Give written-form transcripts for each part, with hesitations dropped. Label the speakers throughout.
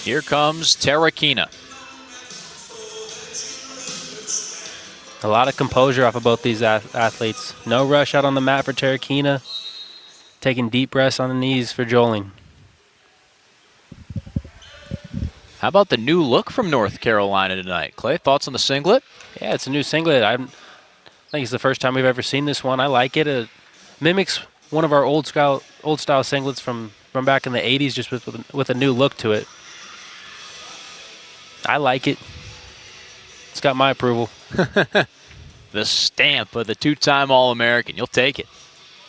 Speaker 1: Here comes Terakina.
Speaker 2: A lot of composure off of both these athletes. No rush out on the mat for Terakina. Taking deep breaths on the knees for Joling.
Speaker 1: How about the new look from North Carolina tonight? Clay, thoughts on the singlet?
Speaker 2: Yeah, it's a new singlet. I think it's the first time we've ever seen this one. I like it. It mimics one of our old style singlets from back in the 80s, just with a new look to it. I like it. It's got my approval.
Speaker 1: The stamp of the two-time All-American. You'll take it.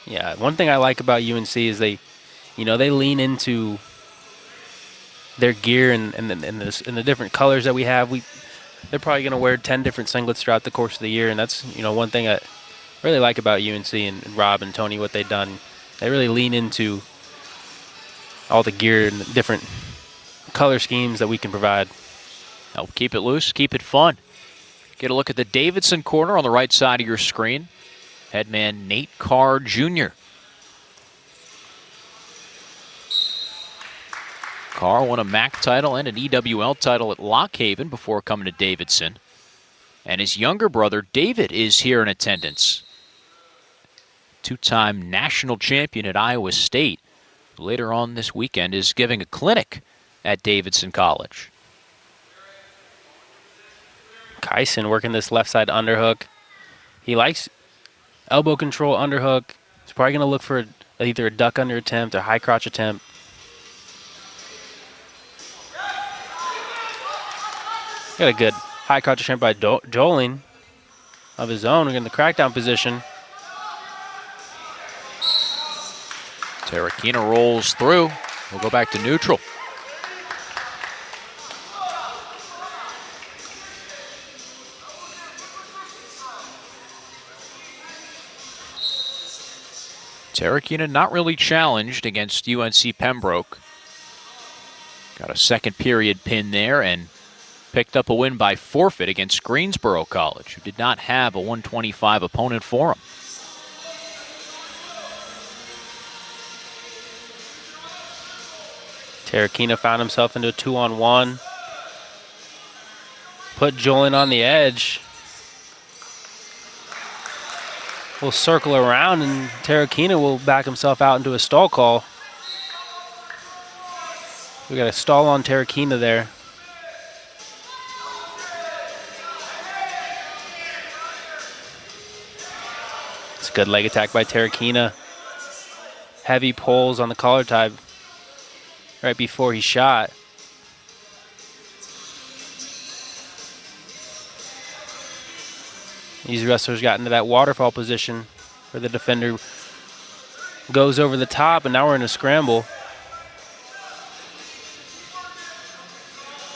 Speaker 2: Yeah, one thing I like about UNC is they lean into their gear and the different colors that we have. They're probably going to wear 10 different singlets throughout the course of the year, and that's one thing I really like about UNC and Rob and Tony, what they've done. They really lean into all the gear and the different color schemes that we can provide.
Speaker 1: Help keep it loose, keep it fun. Get a look at the Davidson corner on the right side of your screen. Headman Nate Carr Jr. Carr won a MAC title and an EWL title at Lock Haven before coming to Davidson. And his younger brother, David, is here in attendance. Two-time national champion at Iowa State. Later on this weekend is giving a clinic at Davidson College.
Speaker 2: Kyson working this left side underhook. He likes elbow control underhook. He's probably going to look for either a duck under attempt or high crotch attempt. Got a good high crotch attempt by Joling of his own. We're in the crackdown position.
Speaker 1: Terakina rolls through. We'll go back to neutral. Terakina not really challenged against UNC Pembroke. Got a second period pin there and picked up a win by forfeit against Greensboro College, who did not have a 125 opponent for him.
Speaker 2: Terakina found himself into a 2-on-1. Put Joling on the edge. We'll circle around and Terakina will back himself out into a stall call. We got a stall on Terakina there. It's a good leg attack by Terakina. Heavy pulls on the collar tie right before he shot. These wrestlers got into that waterfall position where the defender goes over the top, and now we're in a scramble.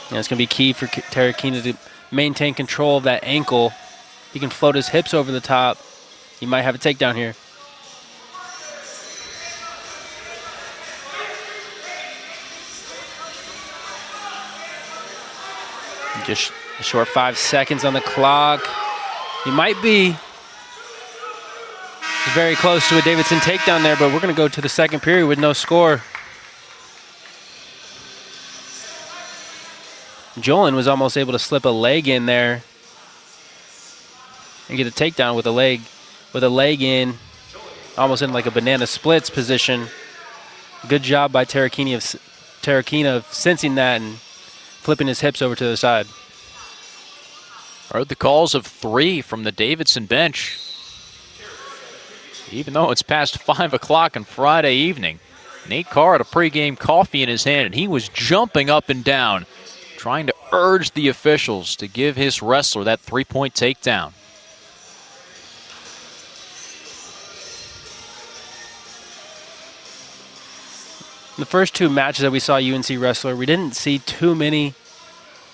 Speaker 2: And it's going to be key for Terakina to maintain control of that ankle. He can float his hips over the top. He might have a takedown here. Just a short 5 seconds on the clock. He might be very close to a Davidson takedown there, but we're going to go to the second period with no score. Joling was almost able to slip a leg in there and get a takedown with a leg in, almost in like a banana splits position. Good job by Terakina of sensing that and flipping his hips over to the side.
Speaker 1: Heard the calls of 3 from the Davidson bench. Even though it's past 5 o'clock on Friday evening, Nate Carr had a pregame coffee in his hand, and he was jumping up and down, trying to urge the officials to give his wrestler that 3-point takedown.
Speaker 2: In the first 2 matches that we saw UNC wrestler, we didn't see too many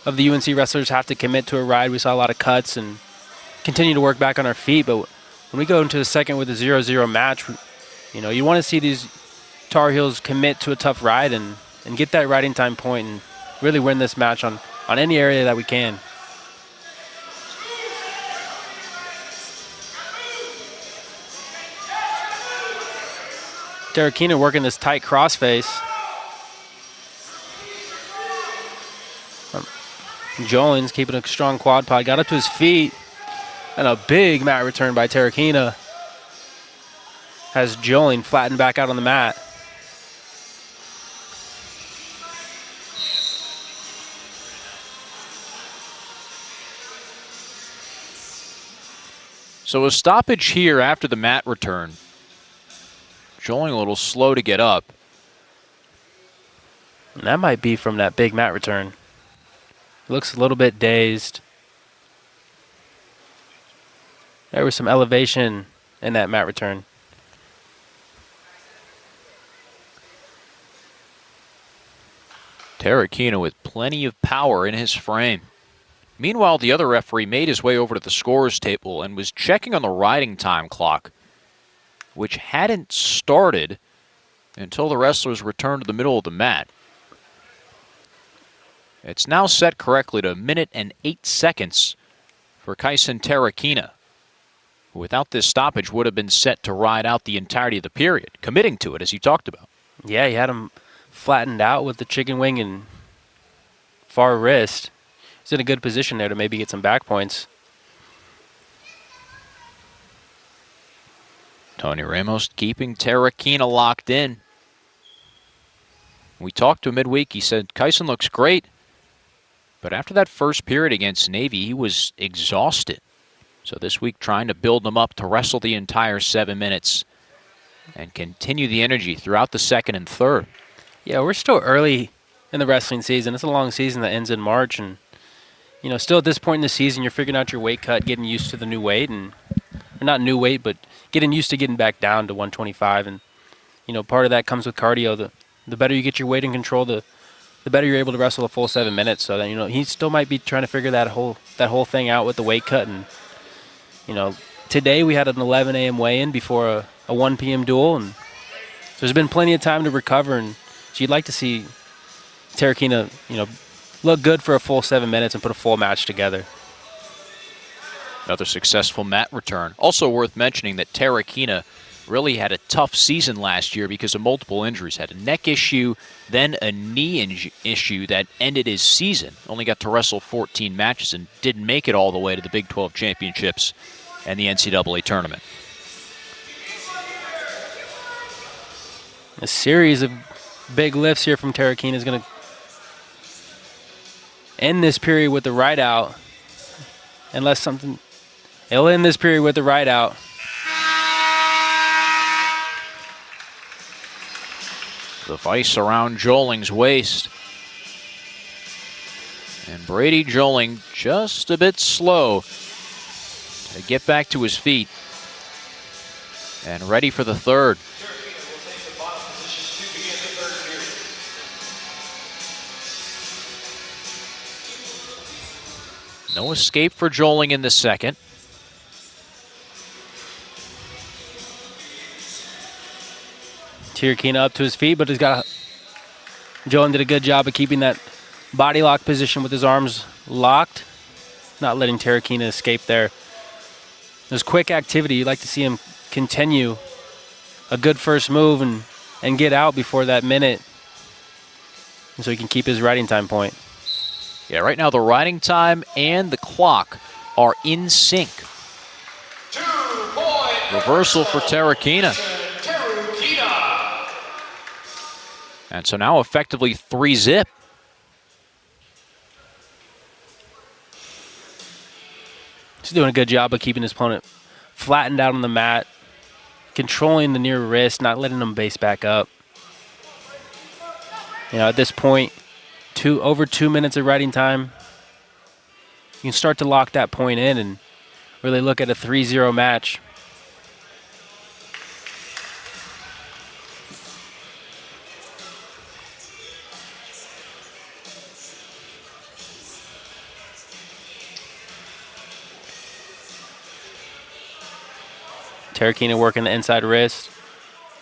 Speaker 2: of the UNC wrestlers have to commit to a ride. We saw a lot of cuts and continue to work back on our feet. But when we go into the second with a 0-0 match, you want to see these Tar Heels commit to a tough ride and get that riding time point and really win this match on any area that we can. Terakina working this tight crossface. Jolin's keeping a strong quad pod. Got up to his feet. And a big mat return by Terrakina. Has Jolin flattened back out on the mat.
Speaker 1: So a stoppage here after the mat return. Joling a little slow to get up.
Speaker 2: And that might be from that big mat return. Looks a little bit dazed. There was some elevation in that mat return.
Speaker 1: Terrakina with plenty of power in his frame. Meanwhile, the other referee made his way over to the scorer's table and was checking on the riding time clock, which hadn't started until the wrestlers returned to the middle of the mat. It's now set correctly to 1 minute and 8 seconds for Kaisen Terrakina, who without this stoppage would have been set to ride out the entirety of the period, committing to it as you talked about.
Speaker 2: Yeah, he had him flattened out with the chicken wing and far wrist. He's in a good position there to maybe get some back points.
Speaker 1: Tony Ramos keeping Terrakina locked in. We talked to him midweek. He said, Kaisen looks great. But after that first period against Navy, he was exhausted. So this week trying to build him up to wrestle the entire 7 minutes and continue the energy throughout the second and third.
Speaker 2: Yeah, we're still early in the wrestling season. It's a long season that ends in March. And, you know, still at this point in the season, you're figuring out your weight cut, getting used to the new weight. And or not new weight, but getting used to getting back down to 125. And, you know, part of that comes with cardio. The better you get your weight in control, the better you're able to wrestle a full 7 minutes. So that, you know, he still might be trying to figure that whole thing out with the weight cut. And, you know, today we had an 11 a.m. weigh-in before a 1 p.m. duel. And so there's been plenty of time to recover. And so you'd like to see Terrakina, you know, look good for a full 7 minutes and put a full match together.
Speaker 1: Another successful mat return. Also worth mentioning that Terrakina really had a tough season last year because of multiple injuries. Had a neck issue, then a knee issue that ended his season. Only got to wrestle 14 matches and didn't make it all the way to the Big 12 championships and the NCAA tournament.
Speaker 2: A series of big lifts here from Terrakina is going to end this period with the ride out. Unless something... He'll end this period with the ride out.
Speaker 1: The vice around Joling's waist. And Brady Joling just a bit slow to get back to his feet. And ready for the third. No escape for Joling in the second.
Speaker 2: Terrakina up to his feet, but he's got Joling did a good job of keeping that body lock position with his arms locked, not letting Terrakina escape there. There's quick activity. You'd like to see him continue a good first move and get out before that minute so he can keep his riding time point.
Speaker 1: Yeah, right now the riding time and the clock are in sync. Reversal for Terrakina. And so now effectively 3-zip.
Speaker 2: He's doing a good job of keeping his opponent flattened out on the mat, controlling the near wrist, not letting him base back up. You know, at this point, over 2 minutes of riding time, you can start to lock that point in and really look at a 3-0 match. Terrakina working the inside wrist,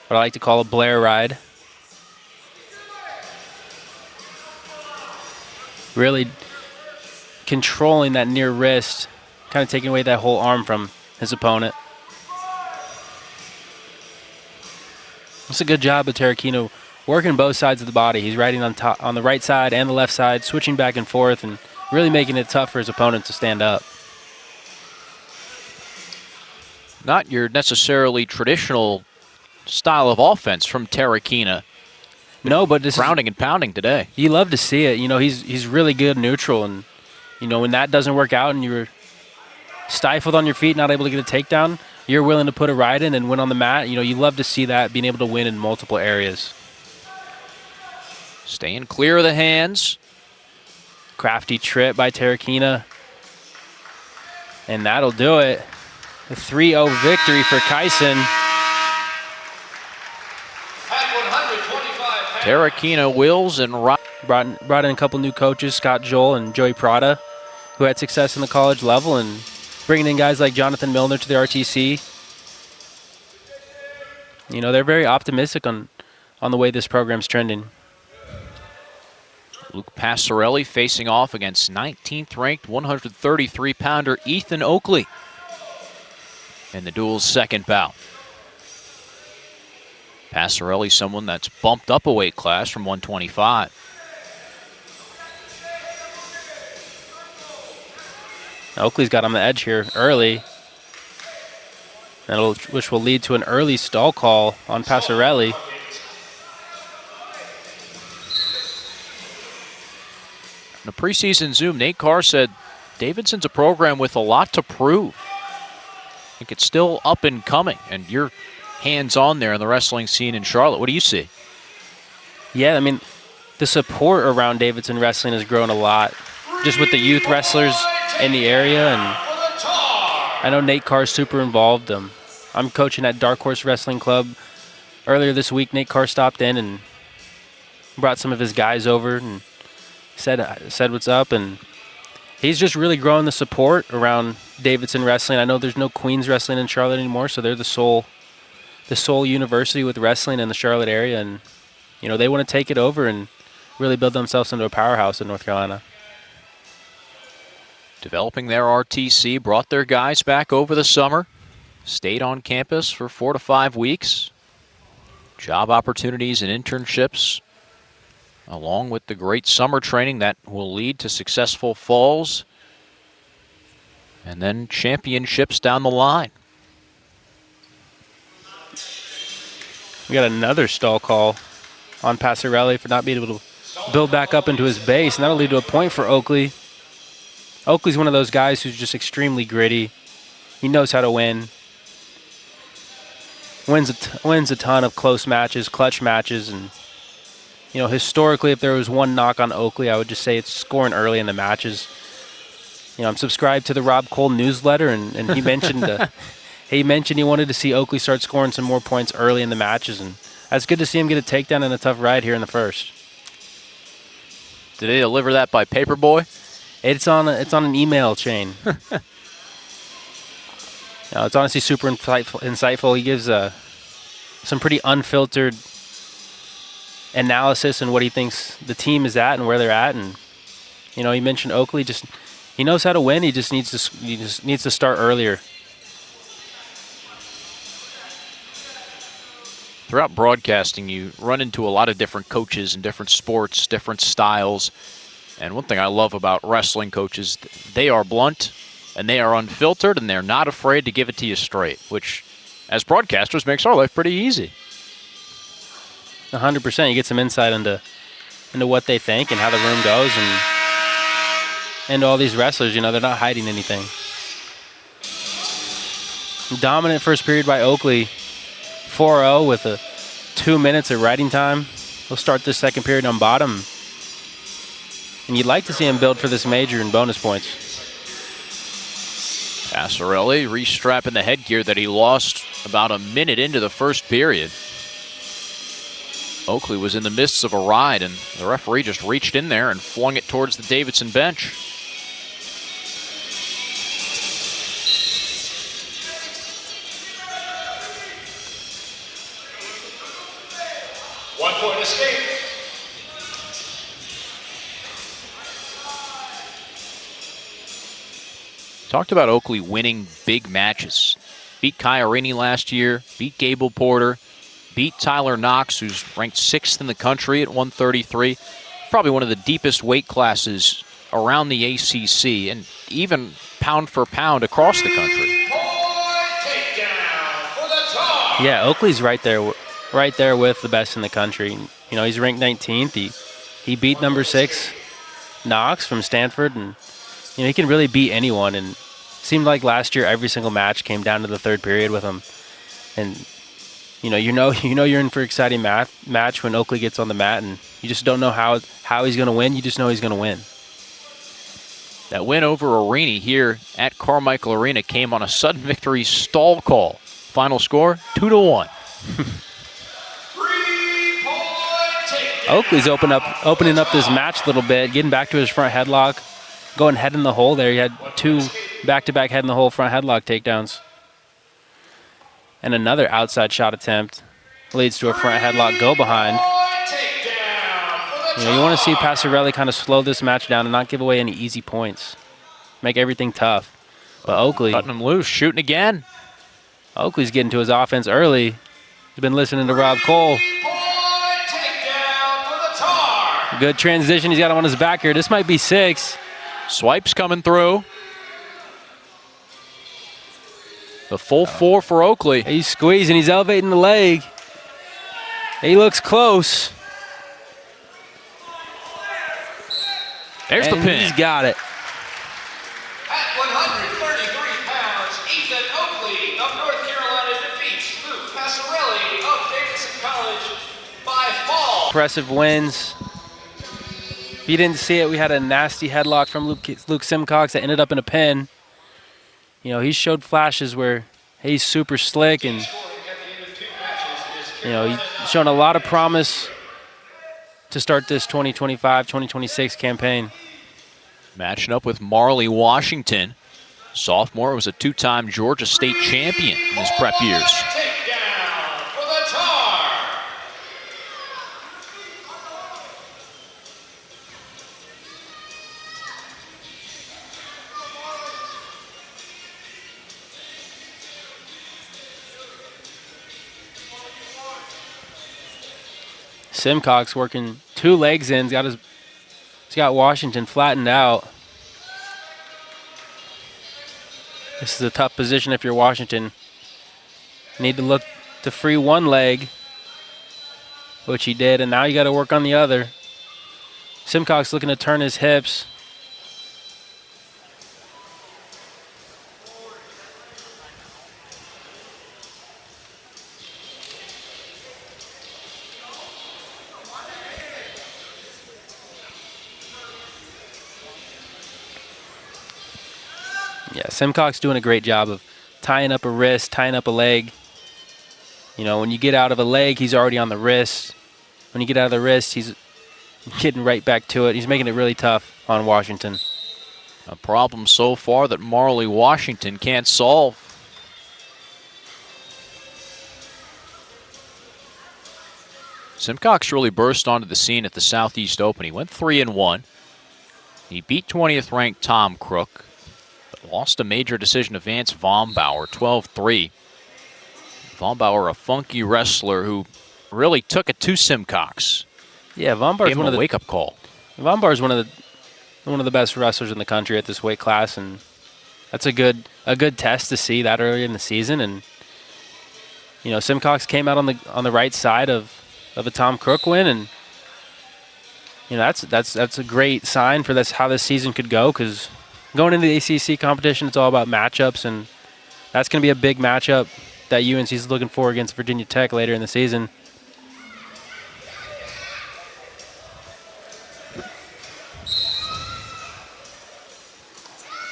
Speaker 2: what I like to call a Blair ride. Really controlling that near wrist, kind of taking away that whole arm from his opponent. It's a good job of Terrakina working both sides of the body. He's riding on top, on the right side and the left side, switching back and forth and really making it tough for his opponent to stand up.
Speaker 1: Not your necessarily traditional style of offense from Terrakina.
Speaker 2: No, but this
Speaker 1: Grounding and pounding today.
Speaker 2: You love to see it. He's really good neutral, and when that doesn't work out and you're stifled on your feet, not able to get a takedown, you're willing to put a right in and win on the mat. You love to see that, being able to win in multiple areas.
Speaker 1: Staying clear of the hands.
Speaker 2: Crafty trip by Terrakina. And that'll do it. A 3-0 victory for Kyson.
Speaker 1: Terrakina, Wills, and
Speaker 2: Brought in a couple new coaches, Scott Joel and Joey Prada, who had success in the college level, and bringing in guys like Jonathan Milner to the RTC. They're very optimistic on the way this program's trending.
Speaker 1: Luke Passarelli facing off against 19th ranked 133-pounder Ethan Oakley in the duel's second bout. Passarelli, someone that's bumped up a weight class from 125.
Speaker 2: Oakley's got on the edge here early, which will lead to an early stall call on Passarelli.
Speaker 1: In a preseason Zoom, Nate Carr said Davidson's a program with a lot to prove. I think it's still up and coming, and you're hands-on there in the wrestling scene in Charlotte. What do you see?
Speaker 2: Yeah, the support around Davidson wrestling has grown a lot, just with the youth wrestlers in the area, and I know Nate Carr's super involved. I'm coaching at Dark Horse Wrestling Club. Earlier this week, Nate Carr stopped in and brought some of his guys over and said what's up, and he's just really growing the support around Davidson wrestling. I know there's no Queens wrestling in Charlotte anymore, so they're the sole university with wrestling in the Charlotte area, and they want to take it over and really build themselves into a powerhouse in North Carolina.
Speaker 1: Developing their RTC, brought their guys back over the summer, stayed on campus for 4 to 5 weeks. Job opportunities and internships, along with the great summer training that will lead to successful falls and then championships down the line.
Speaker 2: We got another stall call on Passarelli for not being able to build back up into his base, and that'll lead to a point for Oakley. Oakley's one of those guys who's just extremely gritty. He knows how to win. Wins a ton of close matches, clutch matches, and historically, if there was one knock on Oakley, I would just say it's scoring early in the matches. I'm subscribed to the Rob Cole newsletter, and he mentioned he wanted to see Oakley start scoring some more points early in the matches, and that's good to see him get a takedown and a tough ride here in the first.
Speaker 1: Did they deliver that by Paperboy?
Speaker 2: It's on an email chain. It's honestly super insightful. He gives some pretty unfiltered analysis and what he thinks the team is at and where they're at, and he mentioned Oakley. He knows how to win. He just needs to start earlier.
Speaker 1: Throughout broadcasting, you run into a lot of different coaches in different sports, different styles. And one thing I love about wrestling coaches, they are blunt and they are unfiltered and they're not afraid to give it to you straight, which as broadcasters makes our life pretty easy.
Speaker 2: 100%. You get some insight into what they think and how the room goes, and all these wrestlers, they're not hiding anything. Dominant first period by Oakley, 4-0 with 2 minutes of riding time. He'll start this second period on bottom. And you'd like to see him build for this major and bonus points.
Speaker 1: Passarelli restrapping the headgear that he lost about a minute into the first period. Oakley was in the midst of a ride, and the referee just reached in there and flung it towards the Davidson bench.
Speaker 3: One-point escape.
Speaker 1: Talked about Oakley winning big matches. Beat Kairini last year, beat Gable Porter, beat Tyler Knox, who's ranked 6th in the country at 133. Probably one of the deepest weight classes around the ACC and even pound for pound across the country.
Speaker 2: Yeah, Oakley's right there with the best in the country. You know, he's ranked 19th. He beat number 6 Knox from Stanford, and you know he can really beat anyone. And it seemed like last year every single match came down to the third period with him. And you know you're in for an exciting match when Oakley gets on the mat, and you just don't know how he's going to win. You just know he's going to win.
Speaker 1: That win over Arini here at Carmichael Arena came on a sudden victory stall call. Final score 2-1.
Speaker 2: Oakley's opening up this match a little bit, getting back to his front headlock, going head in the hole there. He had 2 back-to-back head in the hole front headlock takedowns. And another outside shot attempt leads to a front headlock go behind. You know, you want to see Passarelli kind of slow this match down and not give away any easy points. Make everything tough. But Oakley,
Speaker 1: cutting him loose, shooting again.
Speaker 2: Oakley's getting to his offense early. He's been listening to Rob Cole. Good transition. He's got him on his back here. This might be 6.
Speaker 1: Swipes coming through. The full 4 for Oakley.
Speaker 2: He's squeezing. He's elevating the leg. He looks close.
Speaker 1: There's the pin.
Speaker 2: He's got it.
Speaker 3: At 133 pounds, Ethan Oakley of North Carolina defeats Luke Passarelli of Davidson College by fall.
Speaker 2: Impressive wins. If you didn't see it, we had a nasty headlock from Luke Simcox that ended up in a pin. You know, he showed flashes where he's super slick, and you know, he's shown a lot of promise to start this 2025-2026 campaign.
Speaker 1: Matching up with Marley Washington. Sophomore, was a 2-time Georgia State champion in his prep years.
Speaker 3: Takedown for the Tar.
Speaker 2: Simcox working 2 legs in. He's got Washington flattened out. This is a tough position if you're Washington. Need to look to free 1 leg, which he did, and now you got to work on the other. Simcox looking to turn his hips. Yeah, Simcox doing a great job of tying up a wrist, tying up a leg. You know, when you get out of a leg, he's already on the wrist. When you get out of the wrist, he's getting right back to it. He's making it really tough on Washington.
Speaker 1: A problem so far that Marley Washington can't solve. Simcox really burst onto the scene at the Southeast Open. He went 3-1. He beat 20th ranked Tom Crook, but lost a major decision to Vance Vombauer, 12-3. Vombauer, a funky wrestler who really took it to Simcox.
Speaker 2: Yeah, Vombauer's one of the
Speaker 1: wake-up call.
Speaker 2: Vombauer's one of the best wrestlers in the country at this weight class, and that's a good test to see that early in the season. And you know, Simcox came out on the right side of a Tom Crook win, and you know that's a great sign for how this season could go, because going into the ACC competition, it's all about matchups, and that's going to be a big matchup that UNC is looking for against Virginia Tech later in the season.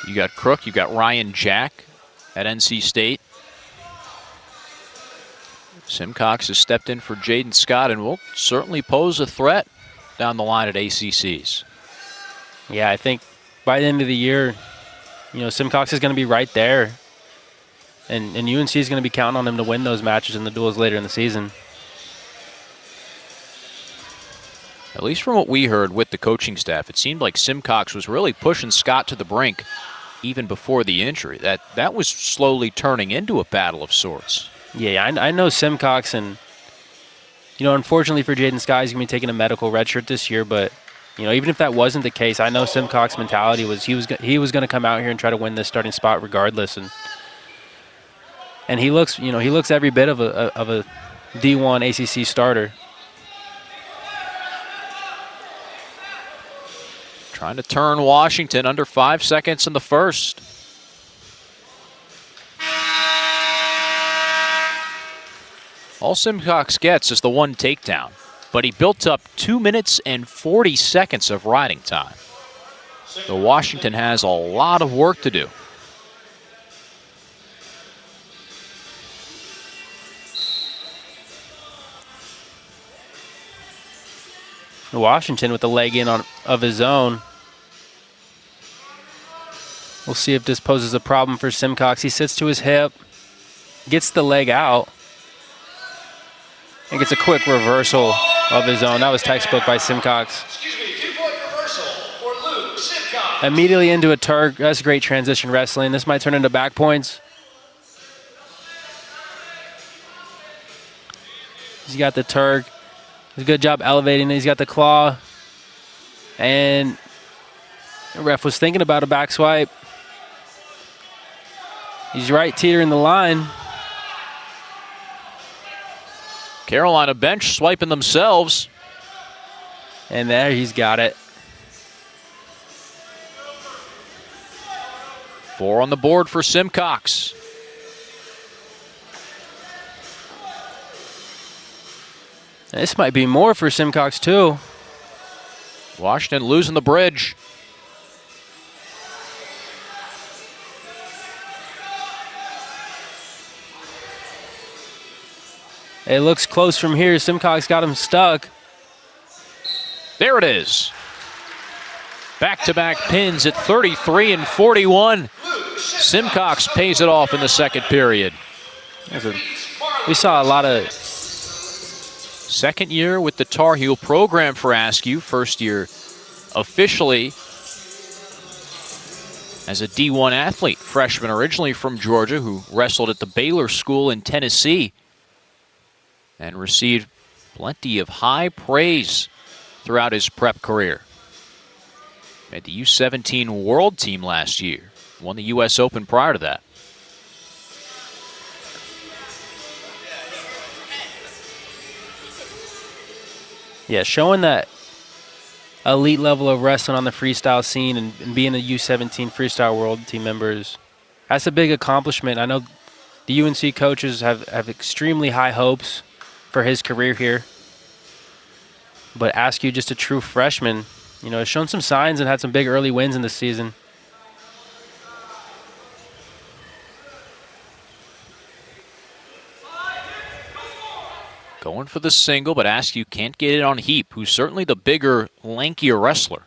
Speaker 1: You got Crook, you got Ryan Jack at NC State. Simcox has stepped in for Jaden Scott and will certainly pose a threat down the line at ACCs.
Speaker 2: Yeah, I think by the end of the year, you know, Simcox is going to be right there. And UNC is going to be counting on him to win those matches in the duels later in the season.
Speaker 1: At least from what we heard with the coaching staff, it seemed like Simcox was really pushing Scott to the brink even before the injury. That was slowly turning into a battle of sorts.
Speaker 2: Yeah, I know Simcox, and you know, unfortunately for Jaden Scott, he's going to be taking a medical redshirt this year, but You know, even if that wasn't the case, I know Simcock's mentality was he was going to come out here and try to win this starting spot regardless, and he looks, you know, he looks every bit of a D1 ACC starter.
Speaker 1: Trying to turn Washington under 5 seconds in the first. All Simcox gets is the one takedown, but he built up 2 minutes and 40 seconds of riding time. So Washington has a lot of work to do.
Speaker 2: Washington with the leg in of his own. We'll see if this poses a problem for Simcox. He sits to his hip, gets the leg out, and gets a quick reversal of his own. That was textbook by Simcox.
Speaker 3: Excuse me, 2-point reversal for Luke Simcox.
Speaker 2: Immediately into a Turk. That's great transition wrestling. This might turn into back points. He's got the Turk. He's a good job elevating it. He's got the claw. And the ref was thinking about a back swipe. He's right teetering the line.
Speaker 1: Carolina bench swiping themselves.
Speaker 2: And there he's got it.
Speaker 1: 4 on the board for Simcox.
Speaker 2: This might be more for Simcox too.
Speaker 1: Washington losing the bridge.
Speaker 2: It looks close from here. Simcox got him stuck.
Speaker 1: There it is. Back-to-back pins at 33 and 41. Simcox pays it off in the second period.
Speaker 2: We saw a lot of...
Speaker 1: Second year with the Tar Heel program for Askew. First year officially as a D1 athlete. Freshman originally from Georgia who wrestled at the Baylor School in Tennessee and received plenty of high praise throughout his prep career. Made the U17 World Team last year. Won the U.S. Open prior to that.
Speaker 2: Yeah, showing that elite level of wrestling on the freestyle scene and being a U17 Freestyle World Team members, that's a big accomplishment. I know the UNC coaches have extremely high hopes for his career here. But Askew, just a true freshman, you know, has shown some signs and had some big early wins in the season.
Speaker 1: Going for the single, but Askew can't get it on Heap, who's certainly the bigger, lankier wrestler.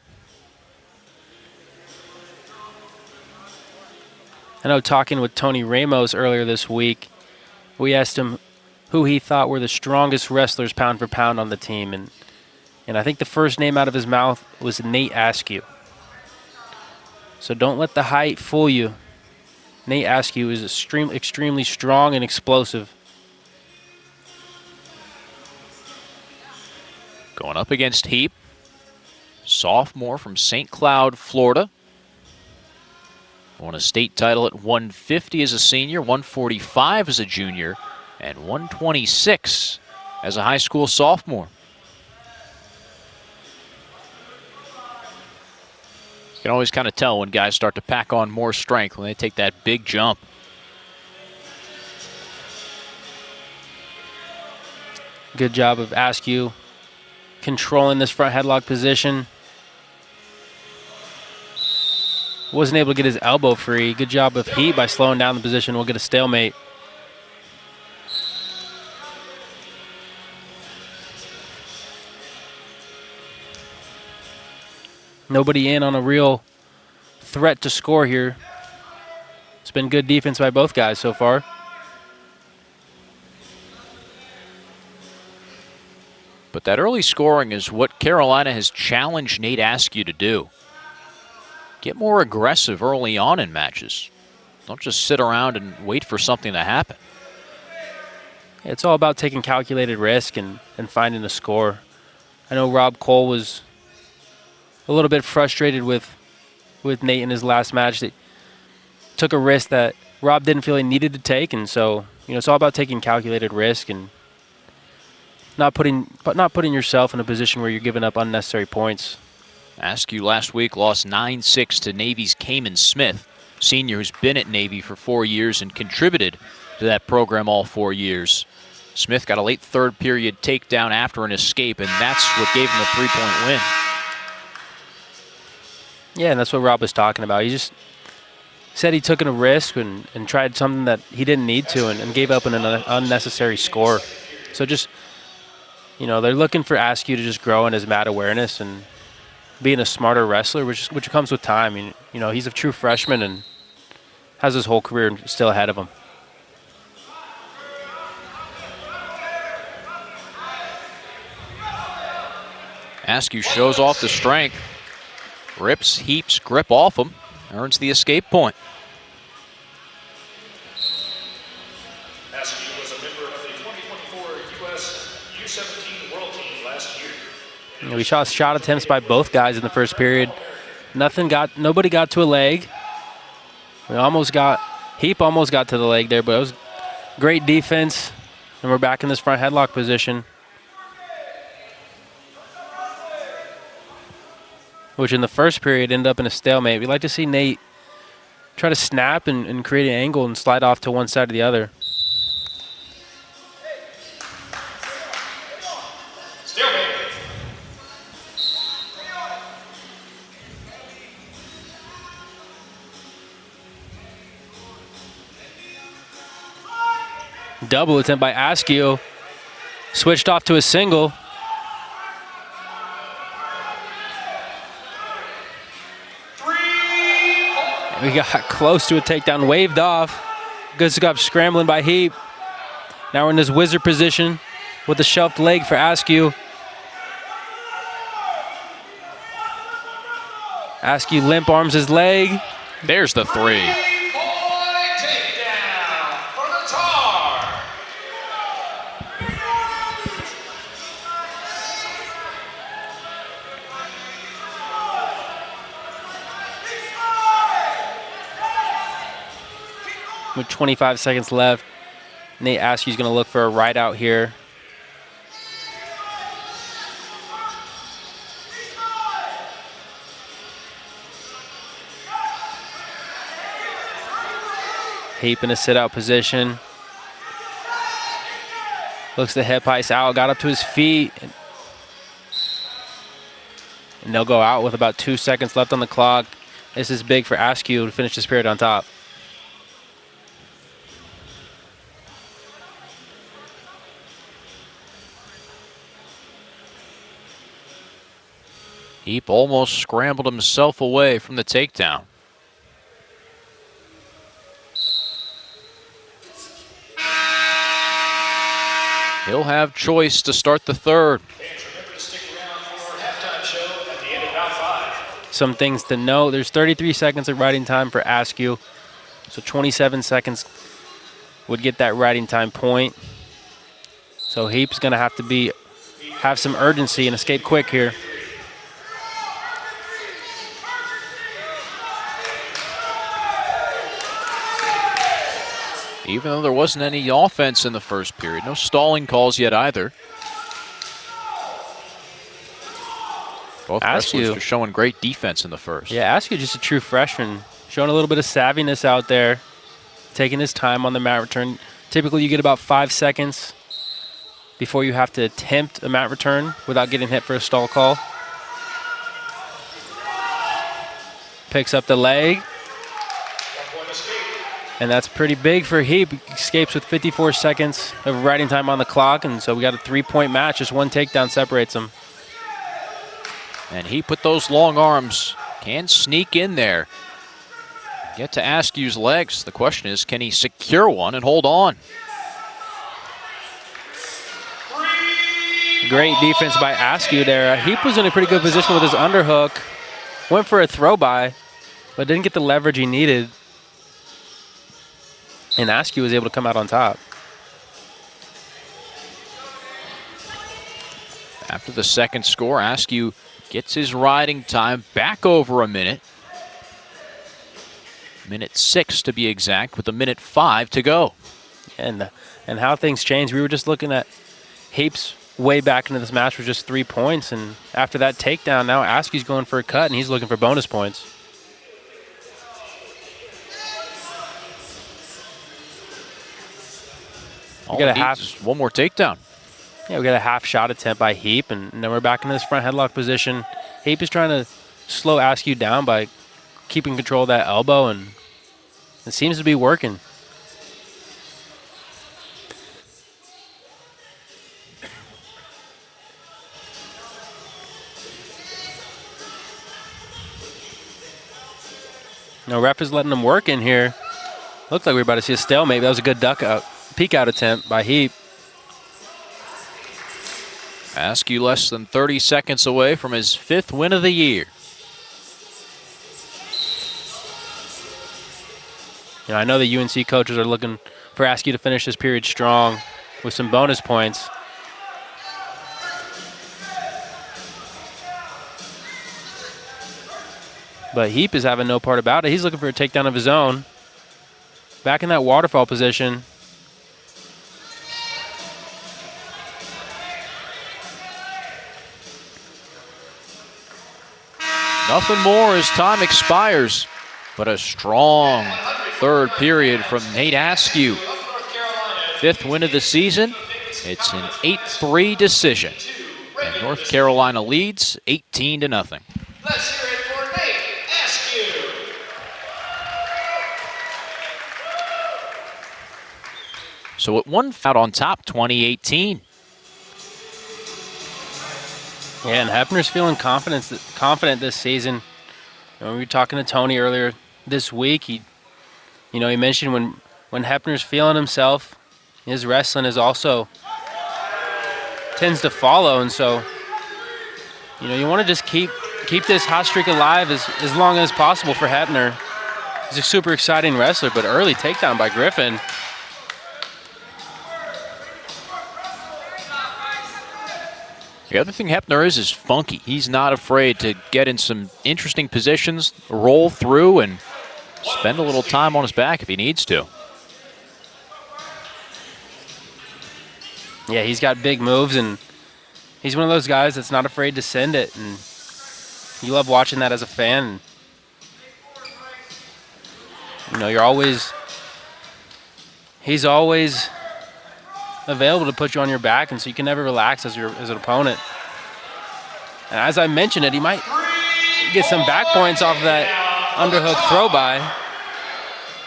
Speaker 2: I know talking with Tony Ramos earlier this week, we asked him who he thought were the strongest wrestlers pound for pound on the team. And I think the first name out of his mouth was Nate Askew. So don't let the height fool you. Nate Askew is extremely strong and explosive.
Speaker 1: Going up against Heap, sophomore from St. Cloud, Florida. Won a state title at 150 as a senior, 145 as a junior, and 126 as a high school sophomore. You can always kind of tell when guys start to pack on more strength when they take that big jump.
Speaker 2: Good job of Askew controlling this front headlock position. Wasn't able to get his elbow free. Good job of Heat by slowing down the position. We'll get a stalemate. Nobody in on a real threat to score here. It's been good defense by both guys so far.
Speaker 1: But that early scoring is what Carolina has challenged Nate Askew to do. Get more aggressive early on in matches. Don't just sit around and wait for something to happen.
Speaker 2: It's all about taking calculated risk and finding a score. I know Rob Cole was a little bit frustrated with Nate in his last match. That took a risk that Rob didn't feel he needed to take, and so it's all about taking calculated risk and not putting yourself in a position where you're giving up unnecessary points.
Speaker 1: Askew last week lost 9-6 to Navy's Kamen Smith, senior who's been at Navy for 4 years and contributed to that program all 4 years. Smith got a late third period takedown after an escape, and that's what gave him a 3-point win.
Speaker 2: Yeah, and that's what Rob was talking about. He just said he took a risk and tried something that he didn't need to and gave up an unnecessary score. So just, they're looking for Askew to just grow in his mat awareness and being a smarter wrestler, which comes with time. He's a true freshman and has his whole career still ahead of him.
Speaker 1: Askew shows off the strength, rips Heap's grip off him, earns the escape point.
Speaker 3: Askew was a member of the 2024 U.S. U17 World Team last year.
Speaker 2: We saw shot attempts by both guys in the first period. Nobody got to a leg. Heap almost got to the leg there, but it was great defense, and we're back in this front headlock position, which in the first period ended up in a stalemate. We'd like to see Nate try to snap and create an angle and slide off to one side or the other. Double attempt by Askew. Switched off to a single. We got close to a takedown, waved off. Good stuff, scrambling by Heap. Now we're in this wizard position with the shelved leg for Askew. Askew limp arms his leg.
Speaker 1: There's the 3.
Speaker 2: With 25 seconds left, Nate Askew's going to look for a right out here. Heap in a sit-out position. Looks the hip ice out, got up to his feet. And they'll go out with about 2 seconds left on the clock. This is big for Askew to finish this period on top.
Speaker 1: Heap almost scrambled himself away from the takedown. He'll have choice to start the third.
Speaker 2: Some things to note. There's 33 seconds of riding time for Askew. So 27 seconds would get that riding time point. So Heap's going to have some urgency and escape quick here.
Speaker 1: Even though there wasn't any offense in the first period. No stalling calls yet either. Both wrestlers are showing great defense in the first.
Speaker 2: Yeah, Askew just a true freshman. Showing a little bit of savviness out there. Taking his time on the mat return. Typically you get about 5 seconds before you have to attempt a mat return without getting hit for a stall call. Picks up the leg. And that's pretty big for Heap. Escapes with 54 seconds of riding time on the clock, and so we got a 3-point match. Just one takedown separates them.
Speaker 1: And he put those long arms, can sneak in there, get to Askew's legs. The question is, can he secure one and hold on?
Speaker 2: Great defense by Askew there. Heap was in a pretty good position with his underhook. Went for a throw by, but didn't get the leverage he needed. And Askew was able to come out on top.
Speaker 1: After the second score, Askew Gets his riding time back over a minute. Minute 6 to be exact, with a minute 5 to go.
Speaker 2: And how things change. We were just looking at Heap's way back into this match was just 3 points, and after that takedown, now Askew's going for a cut, and he's looking for bonus points.
Speaker 1: We got one more takedown.
Speaker 2: Yeah, we got a half shot attempt by Heap, and then we're back in this front headlock position. Heap is trying to slow Askew down by keeping control of that elbow, and it seems to be working. No, ref is letting him work in here. Looked like we were about to see a stalemate. That was a good peek out attempt by Heap.
Speaker 1: Askew less than 30 seconds away from his 5th win of the year.
Speaker 2: I know the UNC coaches are looking for Askew to finish this period strong with some bonus points. But Heap is having no part about it. He's looking for a takedown of his own. Back in that waterfall position.
Speaker 1: Nothing more as time expires, but a strong third period from Nate Askew. 5th win of the season. It's an 8-3 decision. And North Carolina leads 18-0.
Speaker 3: Let's hear it for Nate Askew.
Speaker 1: So it won out on top 2018.
Speaker 2: Yeah, and Hepner's feeling confident this season. We were talking to Tony earlier this week. He mentioned when Hepner's feeling himself, his wrestling is also tends to follow, and so you want to just keep this hot streak alive as long as possible for Hepner. He's a super exciting wrestler, but early takedown by Griffin.
Speaker 1: The other thing Hepner is funky. He's not afraid to get in some interesting positions, roll through, and spend a little time on his back if he needs to.
Speaker 2: Yeah, he's got big moves, and he's one of those guys that's not afraid to send it, and you love watching that as a fan. He's always available to put you on your back, and so you can never relax as an opponent. And as I mentioned it, he might get some back points off of that underhook throw by.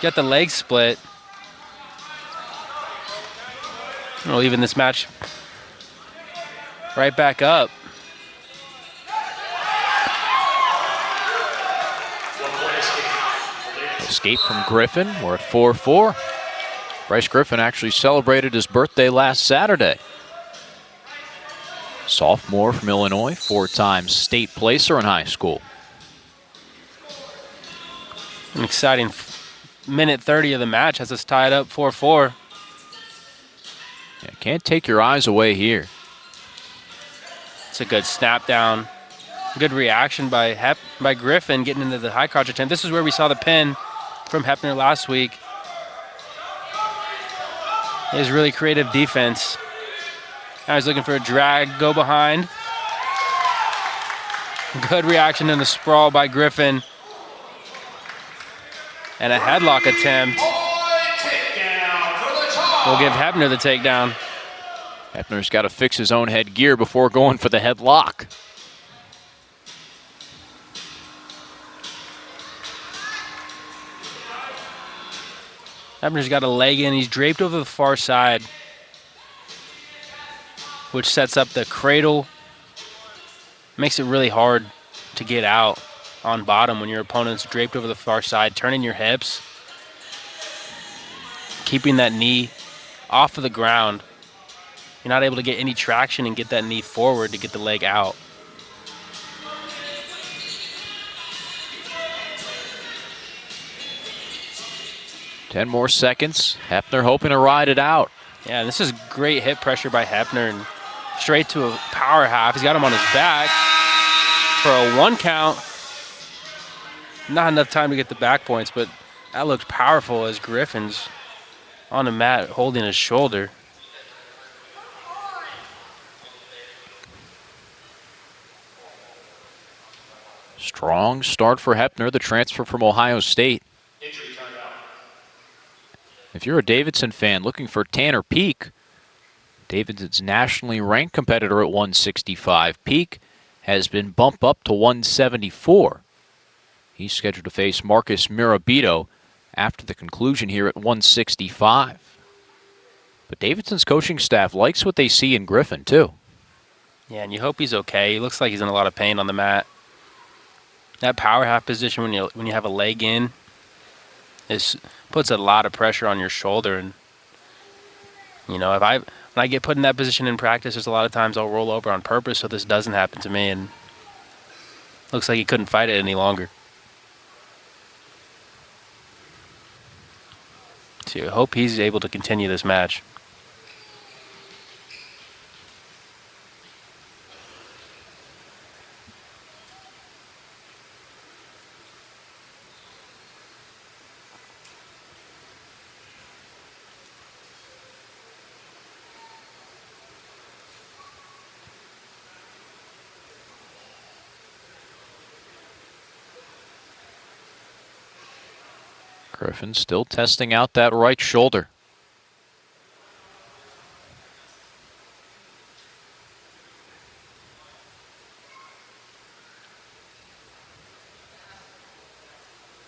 Speaker 2: Get the leg split. We'll even this match right back up.
Speaker 1: Escape from Griffin. We're at 4-4. Bryce Griffin actually celebrated his birthday last Saturday. Sophomore from Illinois, 4-time state placer in high school.
Speaker 2: An exciting minute 30 of the match has us tied up 4-4.
Speaker 1: Yeah, can't take your eyes away here.
Speaker 2: It's a good snap down. Good reaction by Griffin getting into the high crotch attempt. This is where we saw the pin from Hepner last week. His really creative defense. Now he's looking for a drag, go behind. Good reaction in the sprawl by Griffin. And a headlock attempt. We'll give Hepner the takedown.
Speaker 1: Hepner's got to fix his own headgear before going for the headlock.
Speaker 2: Hepner's got a leg in. He's draped over the far side, which sets up the cradle. Makes it really hard to get out on bottom when your opponent's draped over the far side, turning your hips, keeping that knee off of the ground. You're not able to get any traction and get that knee forward to get the leg out.
Speaker 1: Ten more seconds. Hepner hoping to ride it out.
Speaker 2: Yeah, this is great hip pressure by Hepner, and straight to a power half. He's got him on his back. for a 1 count. Not enough time to get the back points, but that looked powerful as Griffin's on the mat holding his shoulder.
Speaker 1: Strong start for Hepner, the transfer from Ohio State.
Speaker 3: Injury timeout.
Speaker 1: If you're a Davidson fan looking for Tanner Peak, Davidson's nationally ranked competitor at 165. Peak has been bumped up to 174. He's scheduled to face Marcus Mirabito after the conclusion here at 165. But Davidson's coaching staff likes what they see in Griffin, too.
Speaker 2: Yeah, and you hope he's okay. He looks like he's in a lot of pain on the mat. That power half position when you have a leg in puts a lot of pressure on your shoulder. And you know, when I get put in that position in practice, there's a lot of times I'll roll over on purpose so this doesn't happen to me. And looks like he couldn't fight it any longer. So I hope he's able to continue this match.
Speaker 1: Griffin still testing out that right shoulder.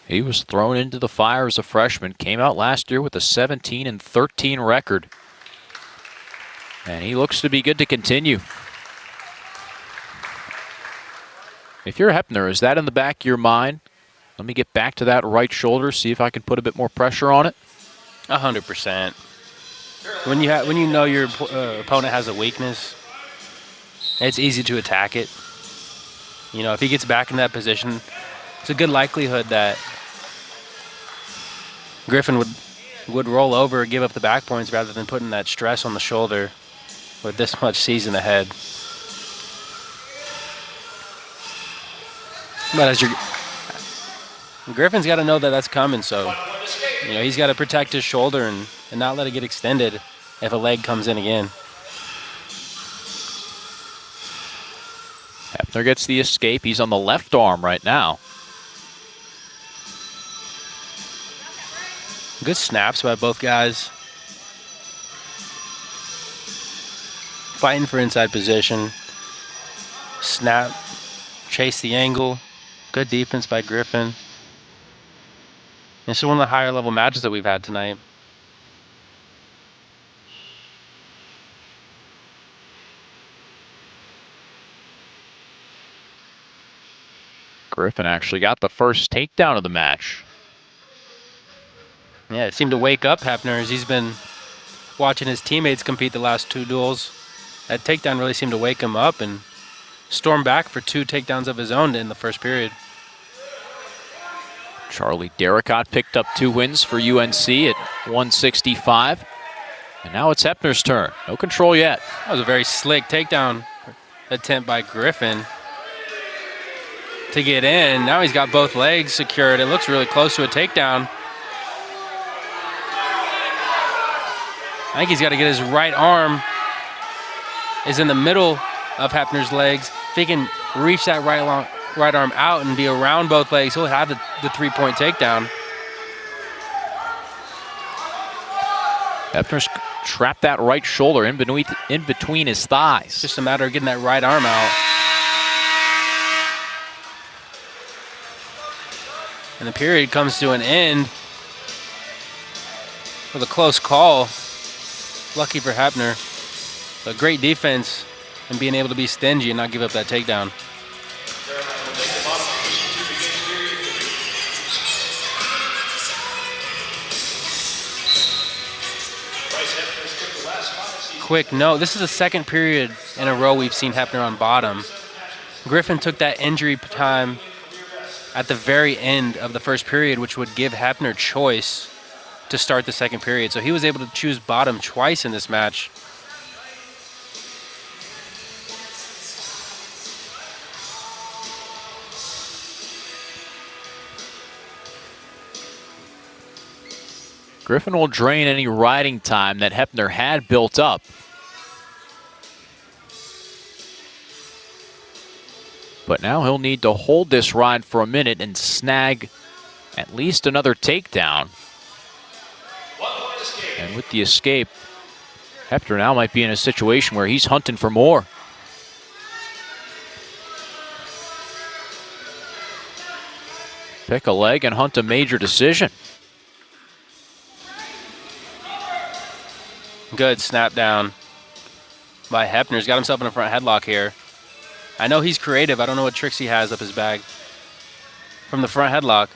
Speaker 1: He was thrown into the fire as a freshman, came out last year with a 17-13 record. And he looks to be good to continue. If you're Hepner, is that in the back of your mind? Let me get back to that right shoulder, see if I can put a bit more pressure on it.
Speaker 2: 100%. When you know your opponent has a weakness, it's easy to attack it. You know, if he gets back in that position, it's a good likelihood that Griffin would roll over or give up the back points rather than putting that stress on the shoulder with this much season ahead. But as Griffin's got to know that that's coming, so you know he's got to protect his shoulder and not let it get extended if a leg comes in again.
Speaker 1: Hepner gets the escape. He's on the left arm right now.
Speaker 2: Good snaps by both guys. Fighting for inside position. Snap, chase the angle. Good defense by Griffin. This is one of the higher level matches that we've had tonight.
Speaker 1: Griffin actually got the first takedown of the match.
Speaker 2: Yeah, it seemed to wake up Hepner as he's been watching his teammates compete the last 2 duels. That takedown really seemed to wake him up and storm back for 2 takedowns of his own in the first period.
Speaker 1: Charlie Derricott picked up 2 wins for UNC at 165. And now it's Hepner's turn. No control yet.
Speaker 2: That was a very slick takedown attempt by Griffin to get in. Now he's got both legs secured. It looks really close to a takedown. I think he's got to get his right arm is in the middle of Hepner's legs. If he can reach that right arm out and be around both legs, he'll have the 3-point takedown.
Speaker 1: Hepner's trapped that right shoulder in between his thighs.
Speaker 2: It's just a matter of getting that right arm out. And the period comes to an end with a close call. Lucky for Hepner. But great defense and being able to be stingy and not give up that takedown. Quick note, this is the second period in a row we've seen Hepner on bottom. Griffin took that injury time at the very end of the first period, which would give Hepner choice to start the second period. So he was able to choose bottom twice in this match.
Speaker 1: Griffin will drain any riding time that Hepner had built up. But now he'll need to hold this ride for a minute and snag at least another takedown. And with the escape, Hepner now might be in a situation where he's hunting for more. Pick a leg and hunt a major decision.
Speaker 2: Good snap down by Hepner. He's got himself in a front headlock here. I know he's creative. I don't know what tricks he has up his bag from the front headlock.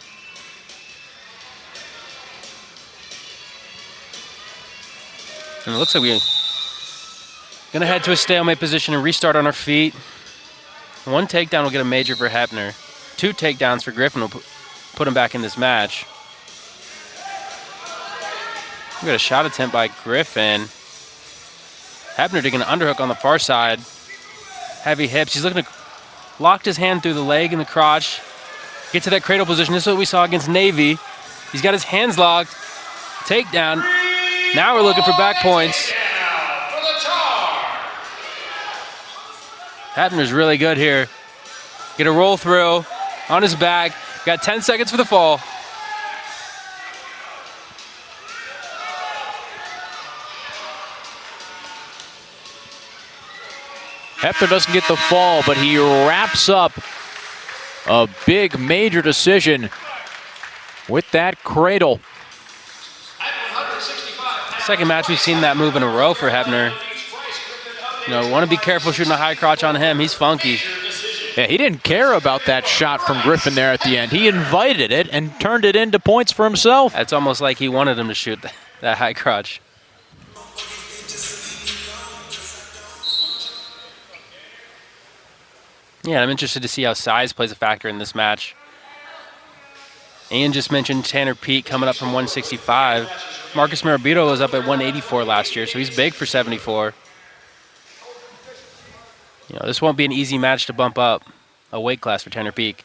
Speaker 2: And it looks like we're going to head to a stalemate position and restart on our feet. One takedown will get a major for Hepner. 2 takedowns for Griffin will put him back in this match. We got a shot attempt by Griffin. Hepner taking an underhook on the far side. Heavy hips. He's looking to lock his hand through the leg and the crotch. Get to that cradle position. This is what we saw against Navy. He's got his hands locked. Takedown. Now we're looking for back points. Hepner's really good here. Get a roll through on his back. Got 10 seconds for the fall.
Speaker 1: Hepner doesn't get the fall, but he wraps up a big major decision with that cradle.
Speaker 2: Second match we've seen that move in a row for Hepner. You know, want to be careful shooting a high crotch on him. He's funky.
Speaker 1: Yeah, he didn't care about that shot from Griffin there at the end. He invited it and turned it into points for himself.
Speaker 2: It's almost like he wanted him to shoot that high crotch. Yeah, I'm interested to see how size plays a factor in this match. Ian just mentioned Tanner Peake coming up from 165. Marcus Marabito was up at 184 last year, so he's big for 74. You know, this won't be an easy match to bump up a weight class for Tanner Peake.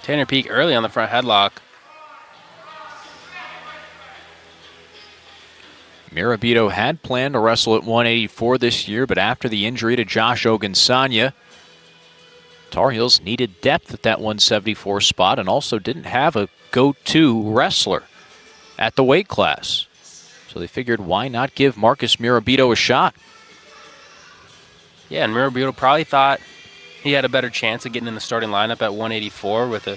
Speaker 2: Tanner Peake early on the front headlock.
Speaker 1: Marabito had planned to wrestle at 184 this year, but after the injury to Josh Ogunsanya, Tar Heels needed depth at that 174 spot and also didn't have a go-to wrestler at the weight class. So they figured, why not give Marcus Marabito a shot?
Speaker 2: Yeah, and Marabito probably thought he had a better chance of getting in the starting lineup at 184 with an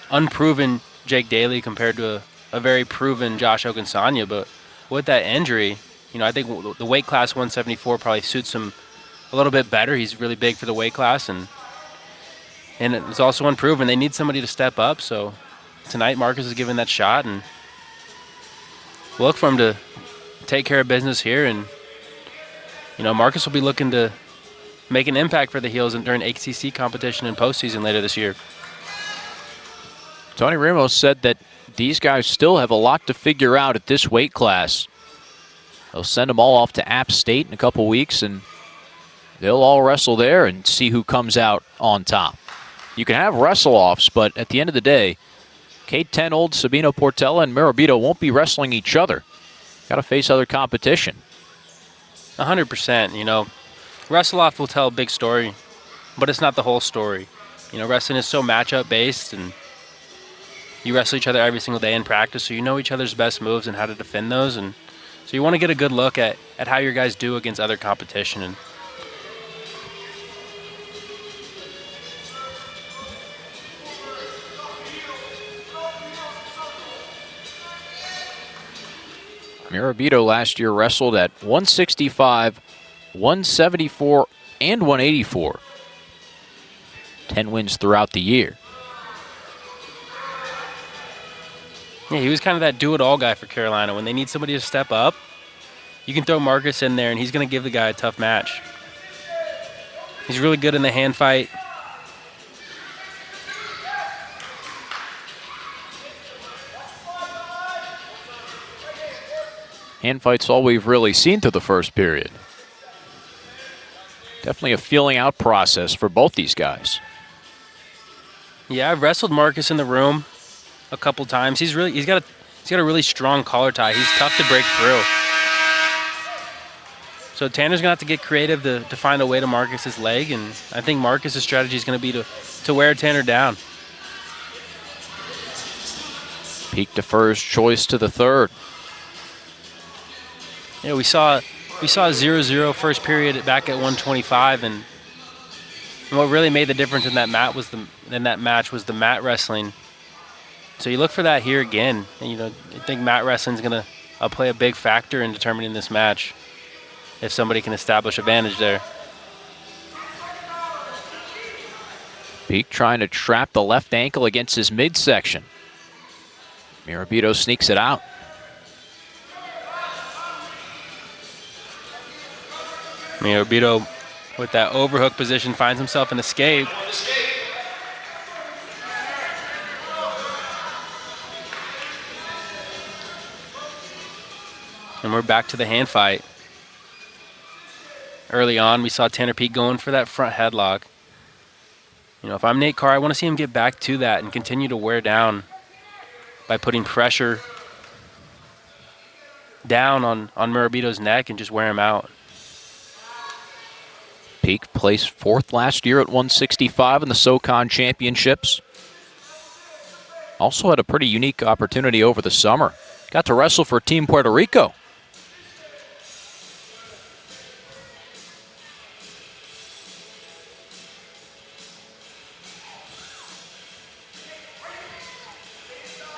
Speaker 2: unproven Jake Daly compared to a very proven Josh Ogunsanya, but with that injury, you know, I think the weight class 174 probably suits him a little bit better. He's really big for the weight class, and it's also unproven. They need somebody to step up, so tonight Marcus is given that shot, and we'll look for him to take care of business here. And, you know, Marcus will be looking to make an impact for the Heels during ACC competition and postseason later this year.
Speaker 1: Tony Ramos said that these guys still have a lot to figure out at this weight class. They'll send them all off to App State in a couple weeks, and they'll all wrestle there and see who comes out on top. You can have wrestle-offs, but at the end of the day, K10 Old, Sabino Portela, and Marabito won't be wrestling each other. Got to face other competition.
Speaker 2: 100%. You know, wrestle-off will tell a big story, but it's not the whole story. You know, wrestling is so matchup-based, and you wrestle each other every single day in practice, so you know each other's best moves and how to defend those. And so you want to get a good look at how your guys do against other competition. And
Speaker 1: Marabito last year wrestled at 165, 174, and 184. 10 wins throughout the year.
Speaker 2: yeah, he was kind of that do-it-all guy for Carolina. When they need somebody to step up, you can throw Marcus in there, and he's going to give the guy a tough match. He's really good in the hand fight.
Speaker 1: Hand fight's all we've really seen through the first period. Definitely a feeling out process for both these guys.
Speaker 2: Yeah, I've wrestled Marcus in the room a couple times. He's got a really strong collar tie. He's tough to break through. So Tanner's gonna have to get creative to find a way to Marcus's leg, and I think Marcus's strategy is gonna be to wear Tanner down.
Speaker 1: Peak defers choice to the third.
Speaker 2: Yeah, we saw a 0-0 first period back at 125, and what really made the difference in that match was the mat wrestling. So you look for that here again, and I think mat wrestling is gonna play a big factor in determining this match if somebody can establish advantage there.
Speaker 1: Peak trying to trap the left ankle against his midsection. Mirabito sneaks it out.
Speaker 2: Mirabito, with that overhook position, finds himself an escape. And we're back to the hand fight. Early on, we saw Tanner Peak going for that front headlock. If I'm Nate Carr, I want to see him get back to that and continue to wear down by putting pressure down on Mirabito's neck and just wear him out.
Speaker 1: Peak placed fourth last year at 165 in the SoCon Championships. Also had a pretty unique opportunity over the summer. Got to wrestle for Team Puerto Rico.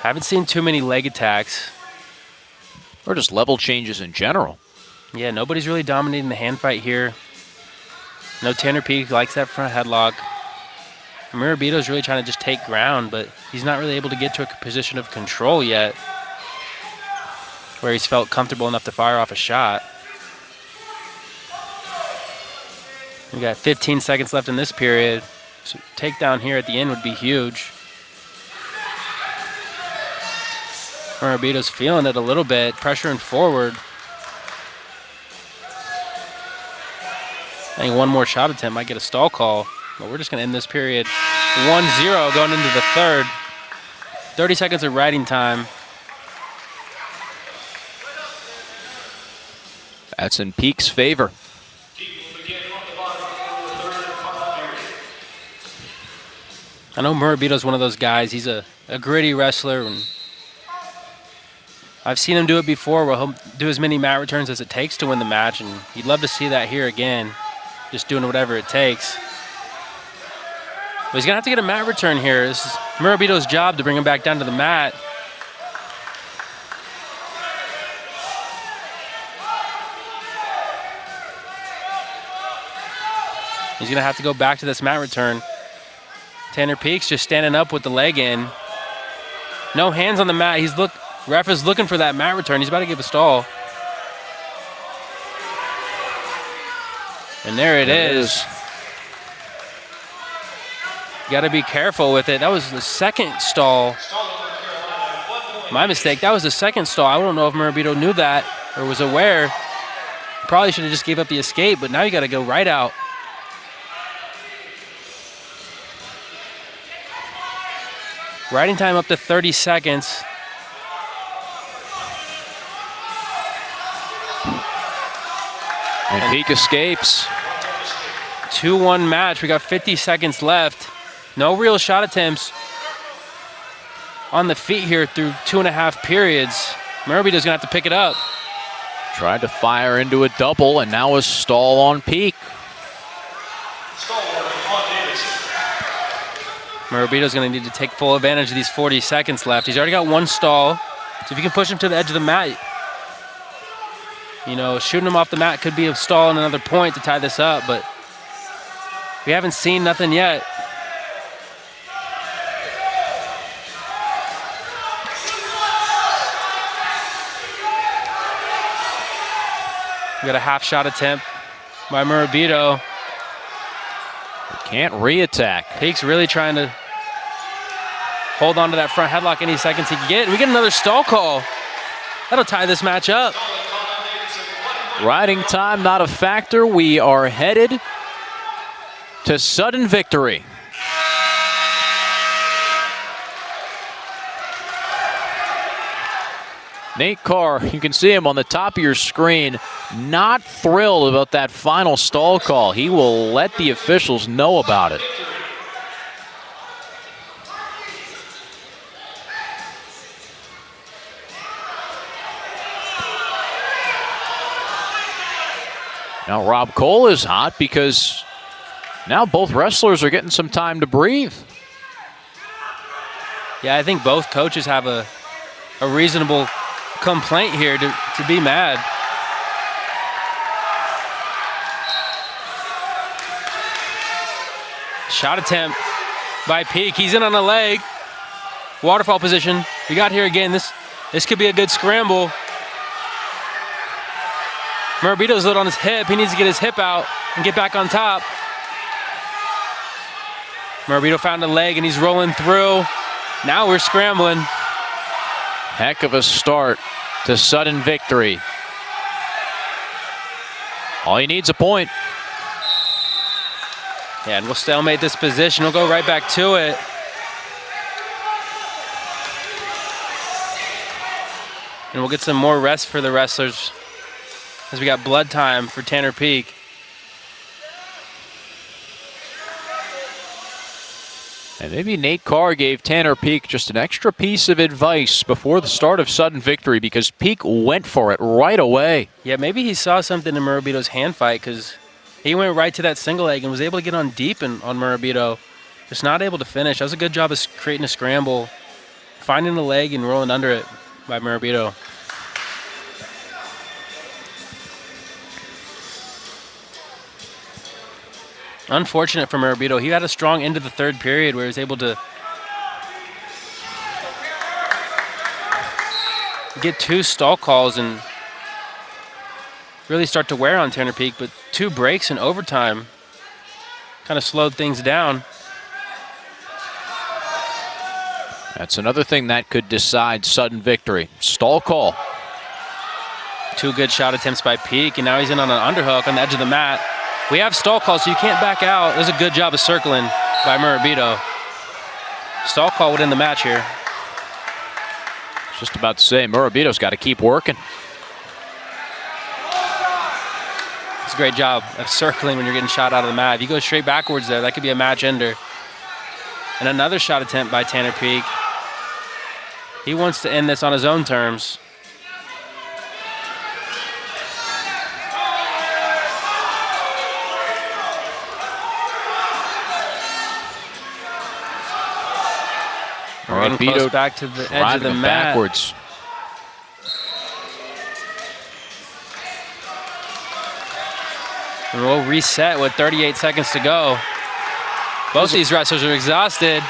Speaker 2: Haven't seen too many leg attacks.
Speaker 1: Or just level changes in general.
Speaker 2: Yeah, nobody's really dominating the hand fight here. No, Tanner Peak likes that front headlock. Mirabito's really trying to just take ground, but he's not really able to get to a position of control yet where he's felt comfortable enough to fire off a shot. We got 15 seconds left in this period. So takedown here at the end would be huge. Mirabito's feeling it a little bit, pressuring forward. I think one more shot attempt might get a stall call, but we're just going to end this period 1-0 going into the third. 30 seconds of riding time.
Speaker 1: That's in Peak's favor.
Speaker 2: I know Mirabito's one of those guys. He's a gritty wrestler, and I've seen him do it before where he'll do as many mat returns as it takes to win the match, and you'd love to see that here again, just doing whatever it takes. But he's going to have to get a mat return here. This is Mirabito's job to bring him back down to the mat. He's going to have to go back to this mat return. Tanner Peak's just standing up with the leg in. No hands on the mat. Ref is looking for that mat return. He's about to give a stall. And there it is. You got to be careful with it. That was the second stall. My mistake. That was the second stall. I don't know if Mirabito knew that or was aware. Probably should have just gave up the escape, but now you got to go right out. Riding time up to 30 seconds.
Speaker 1: And Peak escapes.
Speaker 2: 2-1 match. We got 50 seconds left. No real shot attempts on the feet here through 2.5 periods. Mirabito's going to have to pick it up.
Speaker 1: Tried to fire into a double, and now a stall on Peak.
Speaker 2: Mirabito's going to need to take full advantage of these 40 seconds left. He's already got one stall. So if you can push him to the edge of the mat, shooting him off the mat could be a stall and another point to tie this up, but we haven't seen nothing yet. We got a half shot attempt by Mirabito.
Speaker 1: Can't re-attack.
Speaker 2: Peak's really trying to hold on to that front headlock any seconds he can get. And we get another stall call. That'll tie this match up.
Speaker 1: Riding time not a factor. We are headed to sudden victory. Nate Carr, you can see him on the top of your screen, not thrilled about that final stall call. He will let the officials know about it. Now Rob Cole is hot because now both wrestlers are getting some time to breathe.
Speaker 2: Yeah, I think both coaches have a reasonable complaint here to be mad. Shot attempt by Peak. He's in on a leg. Waterfall position. We got here again. This could be a good scramble. Morabito's lit on his hip. He needs to get his hip out and get back on top. Morabito found a leg and he's rolling through. Now we're scrambling.
Speaker 1: Heck of a start to sudden victory. All he needs a point.
Speaker 2: Yeah, and we'll stalemate this position. We'll go right back to it. And we'll get some more rest for the wrestlers as we got blood time for Tanner Peak.
Speaker 1: And maybe Nate Carr gave Tanner Peak just an extra piece of advice before the start of sudden victory because Peak went for it right away.
Speaker 2: Yeah, maybe he saw something in Morabito's hand fight because he went right to that single leg and was able to get on deep on Morabito. Just not able to finish. That was a good job of creating a scramble, finding the leg and rolling under it by Morabito. Unfortunate for Morabito. He had a strong end of the third period where he was able to get 2 stall calls and really start to wear on Tanner Peak, but 2 breaks in overtime kind of slowed things down.
Speaker 1: That's another thing that could decide sudden victory. Stall call.
Speaker 2: 2 good shot attempts by Peak, and now he's in on an underhook on the edge of the mat. We have stall calls, so you can't back out. It was a good job of circling by Morabito. Stall call would end the match here.
Speaker 1: Just about to say, Morabito's got to keep working.
Speaker 2: It's a great job of circling when you're getting shot out of the mat. If you go straight backwards there, that could be a match ender. And another shot attempt by Tanner Peak. He wants to end this on his own terms. We're getting close back to the edge of the mat.
Speaker 1: Backwards.
Speaker 2: And we'll reset with 38 seconds to go. Both these wrestlers are exhausted.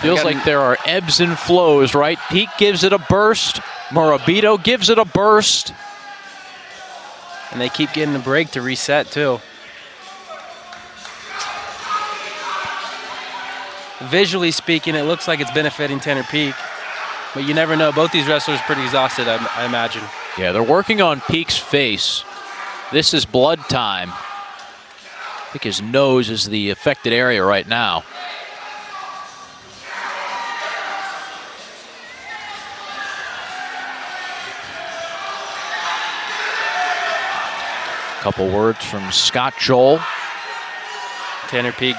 Speaker 1: Feels like there are ebbs and flows, right? Peak gives it a burst. Morabito gives it a burst.
Speaker 2: And they keep getting a break to reset, too. Visually speaking, it looks like it's benefiting Tanner Peak. But you never know. Both these wrestlers are pretty exhausted, I imagine.
Speaker 1: Yeah, they're working on Peak's face. This is blood time. I think his nose is the affected area right now. Couple words from Scott Joel.
Speaker 2: Tanner Peak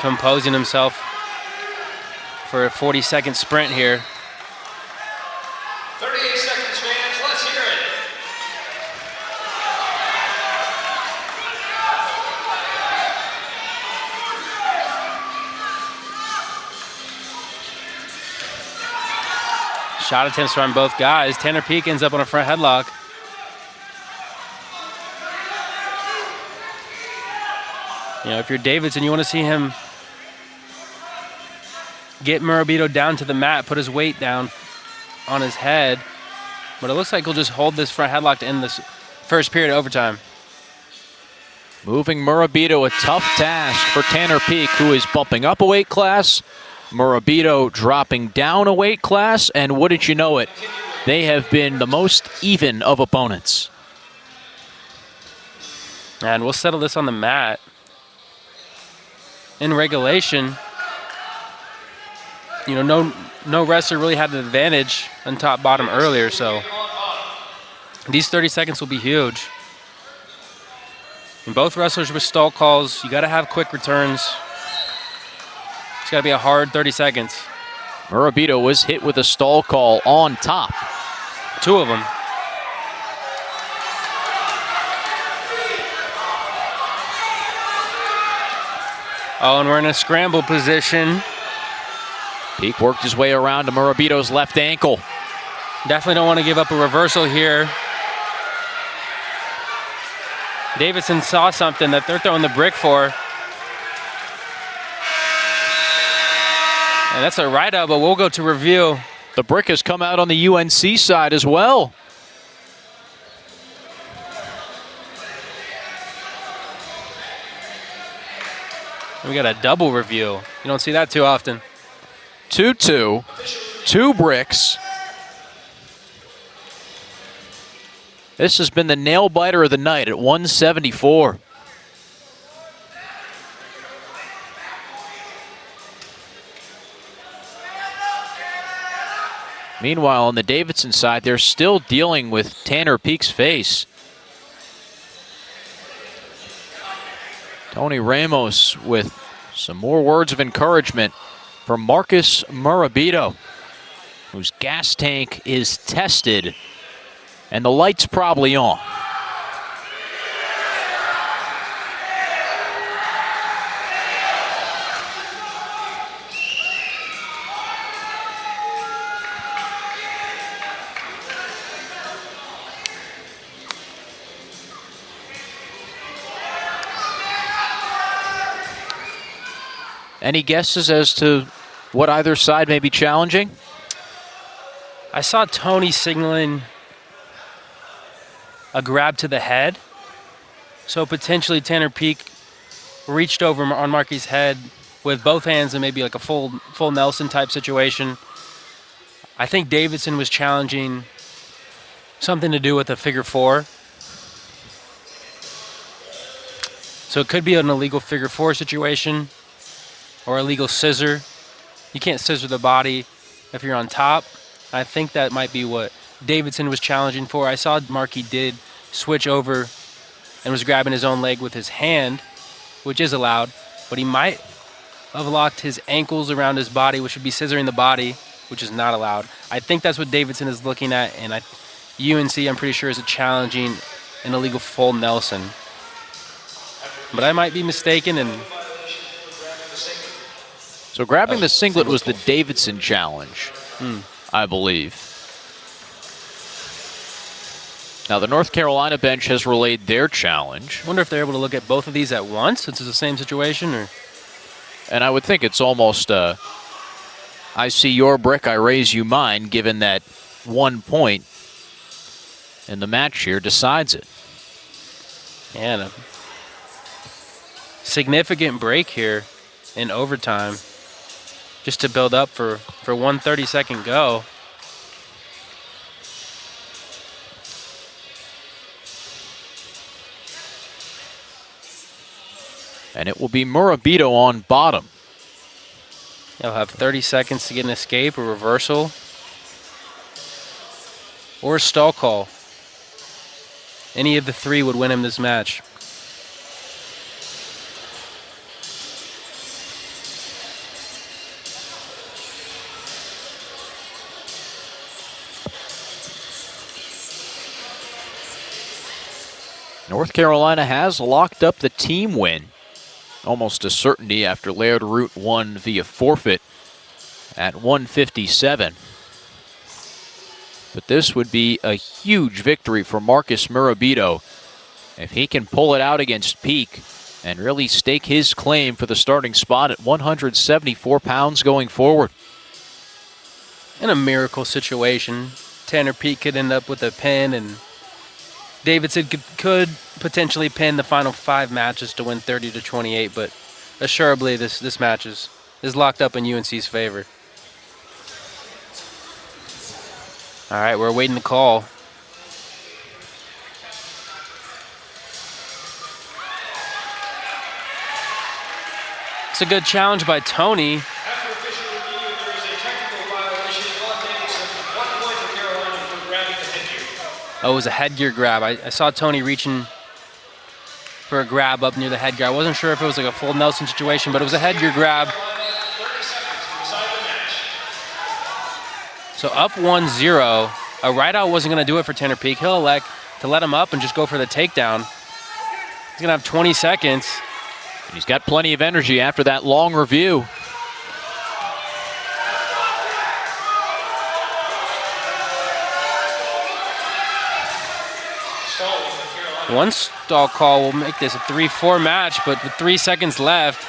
Speaker 2: composing himself for a 40-second sprint here.
Speaker 3: 38 seconds, fans. Let's hear it.
Speaker 2: Shot attempts from both guys. Tanner Peak ends up on a front headlock. You know, if you're Davidson, you want to see him get Morabito down to the mat, put his weight down on his head. But it looks like he'll just hold this front headlock to end this first period of overtime.
Speaker 1: Moving Morabito, a tough task for Tanner Peak, who is bumping up a weight class. Morabito dropping down a weight class, and wouldn't you know it, they have been the most even of opponents.
Speaker 2: And we'll settle this on the mat. In regulation, no wrestler really had an advantage on top bottom earlier, so these 30 seconds will be huge. And both wrestlers with stall calls, you got to have quick returns. It's got to be a hard 30 seconds.
Speaker 1: Murabito was hit with a stall call on top.
Speaker 2: 2 of them. Oh, and we're in a scramble position.
Speaker 1: Peak worked his way around to Murabito's left ankle.
Speaker 2: Definitely don't want to give up a reversal here. Davidson saw something that they're throwing the brick for. And that's a right elbow. We'll go to review.
Speaker 1: The brick has come out on the UNC side as well.
Speaker 2: We got a double review. You don't see that too often.
Speaker 1: 2-2. 2 bricks. This has been the nail biter of the night at 174. Meanwhile, on the Davidson side, they're still dealing with Tanner Peak's face. Tony Ramos with some more words of encouragement for Marcus Murabito, whose gas tank is tested and the light's probably on. Any guesses as to what either side may be challenging?
Speaker 2: I saw Tony signaling a grab to the head. So potentially Tanner Peak reached over on Marky's head with both hands and maybe like a full Nelson type situation. I think Davidson was challenging something to do with a figure 4. So it could be an illegal figure 4 situation or illegal scissor. You can't scissor the body if you're on top. I think that might be what Davidson was challenging for. I saw Marky did switch over and was grabbing his own leg with his hand, which is allowed, but he might have locked his ankles around his body, which would be scissoring the body, which is not allowed. I think that's what Davidson is looking at, and UNC, I'm pretty sure, is challenging an illegal full Nelson. But I might be mistaken, and
Speaker 1: so grabbing the singlet was the Davidson challenge, I believe. Now the North Carolina bench has relayed their challenge.
Speaker 2: I wonder if they're able to look at both of these at once, since it's the same situation, or...
Speaker 1: And I would think it's almost I see your brick, I raise you mine, given that 1 point in the match here decides it.
Speaker 2: And a significant break here in overtime, just to build up for 1 30-second go.
Speaker 1: And it will be Murabito on bottom.
Speaker 2: He'll have 30 seconds to get an escape, a reversal, or a stall call. Any of the 3 would win him this match.
Speaker 1: North Carolina has locked up the team win. Almost a certainty after Laird Root won via forfeit at 157. But this would be a huge victory for Marcus Murabito if he can pull it out against Peak and really stake his claim for the starting spot at 174 pounds going forward.
Speaker 2: In a miracle situation, Tanner Peak could end up with a pin, and Davidson could potentially pin the final 5 matches to win 30-28, but assuredly this match is locked up in UNC's favor. All right, we're awaiting the call. It's a good challenge by Tony. Oh, it was a headgear grab. I saw Tony reaching for a grab up near the headgear. I wasn't sure if it was like a full Nelson situation, but it was a headgear grab.
Speaker 3: 30 seconds to decide the match.
Speaker 2: So up 1-0. A right out wasn't going to do it for Tanner Peak. He'll elect to let him up and just go for the takedown. He's going to have 20 seconds.
Speaker 1: And he's got plenty of energy after that long review.
Speaker 2: One stall call will make this a 3-4 match, but with 3 seconds left,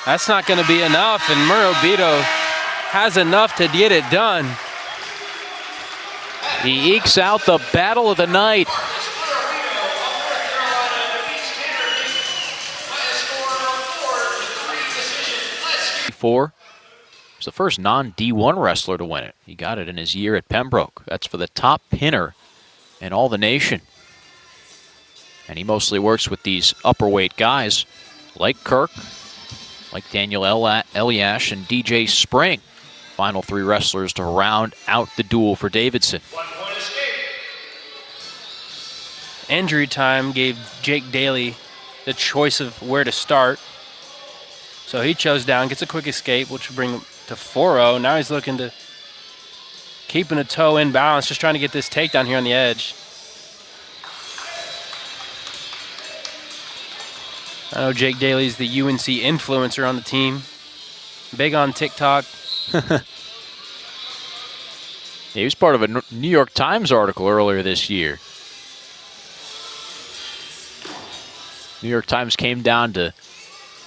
Speaker 2: that's not going to be enough, and Murabito has enough to get it done.
Speaker 1: He ekes out the battle of the night. Four. He's the first non-D1 wrestler to win it. He got it in his year at Pembroke. That's for the top pinner in all the nation. And he mostly works with these upperweight guys like Kirk, like Daniel Eliash, and DJ Spring. Final 3 wrestlers to round out the duel for Davidson.
Speaker 3: 1 point escape.
Speaker 2: Injury time gave Jake Daly the choice of where to start. So he chose down, gets a quick escape, which will bring him to 4-0. Now he's looking to keeping a toe in balance, just trying to get this takedown here on the edge. I know Jake Daly's the UNC influencer on the team. Big on TikTok.
Speaker 1: He was part of a New York Times article earlier this year. New York Times came down to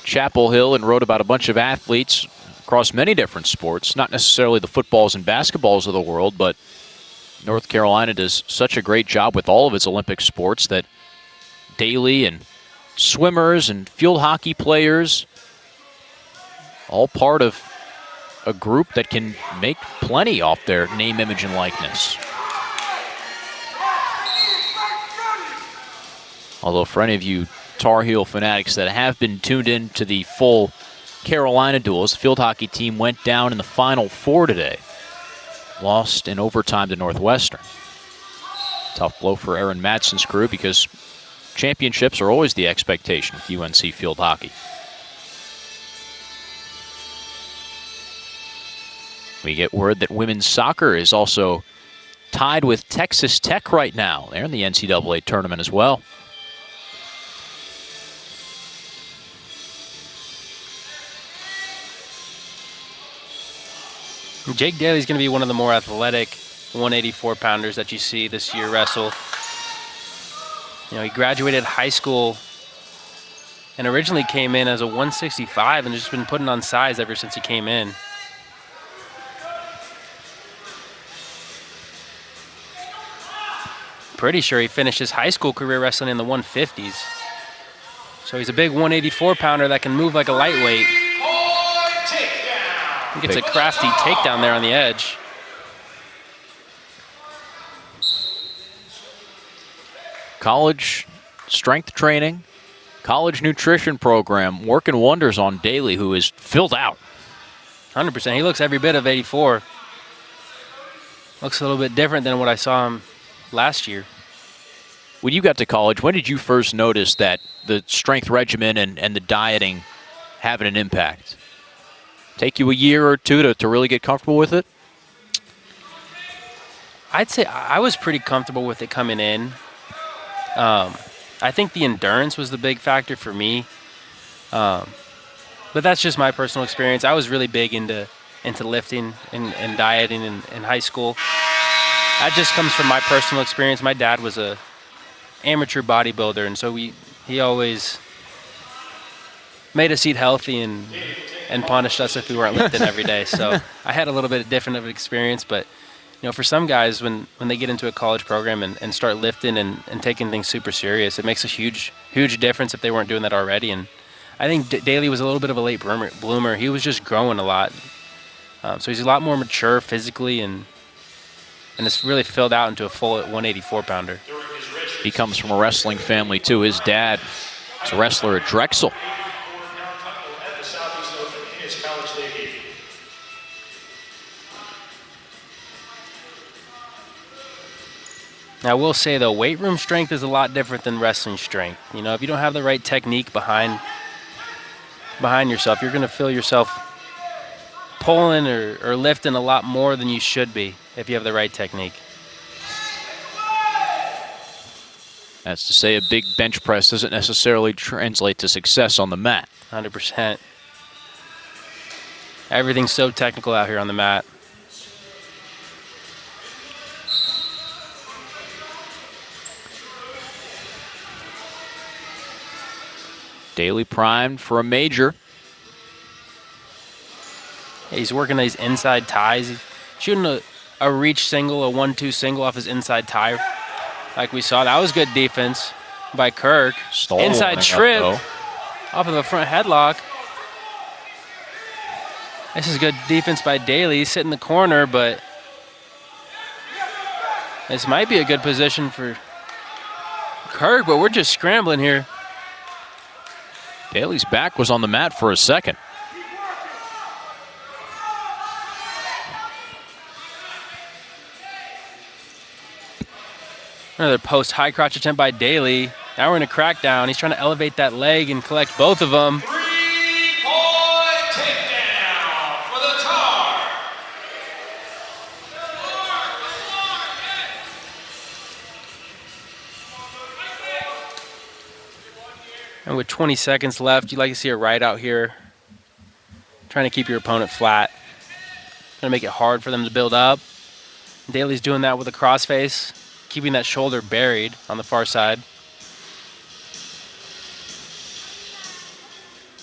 Speaker 1: Chapel Hill and wrote about a bunch of athletes across many different sports, not necessarily the footballs and basketballs of the world, but North Carolina does such a great job with all of its Olympic sports that Daly and swimmers and field hockey players, all part of a group that can make plenty off their name, image, and likeness. Although for any of you Tar Heel fanatics that have been tuned in to the full Carolina duels, the field hockey team went down in the Final Four today. Lost in overtime to Northwestern. Tough blow for Aaron Madsen's crew because championships are always the expectation with UNC field hockey. We get word that women's soccer is also tied with Texas Tech right now. They're in the NCAA tournament as well.
Speaker 2: Jake Daly's going to be one of the more athletic 184-pounders that you see this year wrestle. You know, he graduated high school and originally came in as a 165 and just been putting on size ever since he came in. Pretty sure he finished his high school career wrestling in the 150s. So he's a big 184-pounder that can move like a lightweight. He gets a crafty takedown there on the edge.
Speaker 1: College strength training, college nutrition program working wonders on Daly, who is filled out.
Speaker 2: 100%. He looks every bit of 84. Looks a little bit different than what I saw him last year.
Speaker 1: When you got to college, when did you first notice that the strength regimen and the dieting having an impact? Take you a year or two to really get comfortable with it?
Speaker 2: I'd say I was pretty comfortable with it coming in. I think the endurance was the big factor for me. But that's just my personal experience. I was really big into lifting and dieting in high school. That just comes from my personal experience. My dad was a amateur bodybuilder, and so he always made us eat healthy and punished us if we weren't lifting every day. So I had a little bit different of an experience, but you know, for some guys, when they get into a college program and start lifting and taking things super serious, it makes a huge difference if they weren't doing that already. And I think Daly was a little bit of a late bloomer. He was just growing a lot. So he's a lot more mature physically, and it's really filled out into a full 184-pounder.
Speaker 1: He comes from a wrestling family, too. His dad is a wrestler at Drexel.
Speaker 2: Now, I will say, though, weight room strength is a lot different than wrestling strength. You know, if you don't have the right technique behind yourself, you're going to feel yourself pulling or lifting a lot more than you should be if you have the right technique.
Speaker 1: That's to say a big bench press doesn't necessarily translate to success on the mat.
Speaker 2: 100%. Everything's so technical out here on the mat.
Speaker 1: Daly primed for a major.
Speaker 2: He's working these inside ties. He's shooting a reach single, a 1-2 single off his inside tie. Like we saw, that was good defense by Kirk. Inside trip off of a front headlock. This is good defense by Daly. He's sitting in the corner, but this might be a good position for Kirk, but we're just scrambling here.
Speaker 1: Daly's back was on the mat for a second.
Speaker 2: Another post high crotch attempt by Daly. Now we're in a crackdown. He's trying to elevate that leg and collect both of them.
Speaker 3: 3-point takedown for the Tar.
Speaker 2: And with 20 seconds left, you'd like to see a right out here. Trying to keep your opponent flat. Trying to make it hard for them to build up. Daly's doing that with a crossface, keeping that shoulder buried on the far side.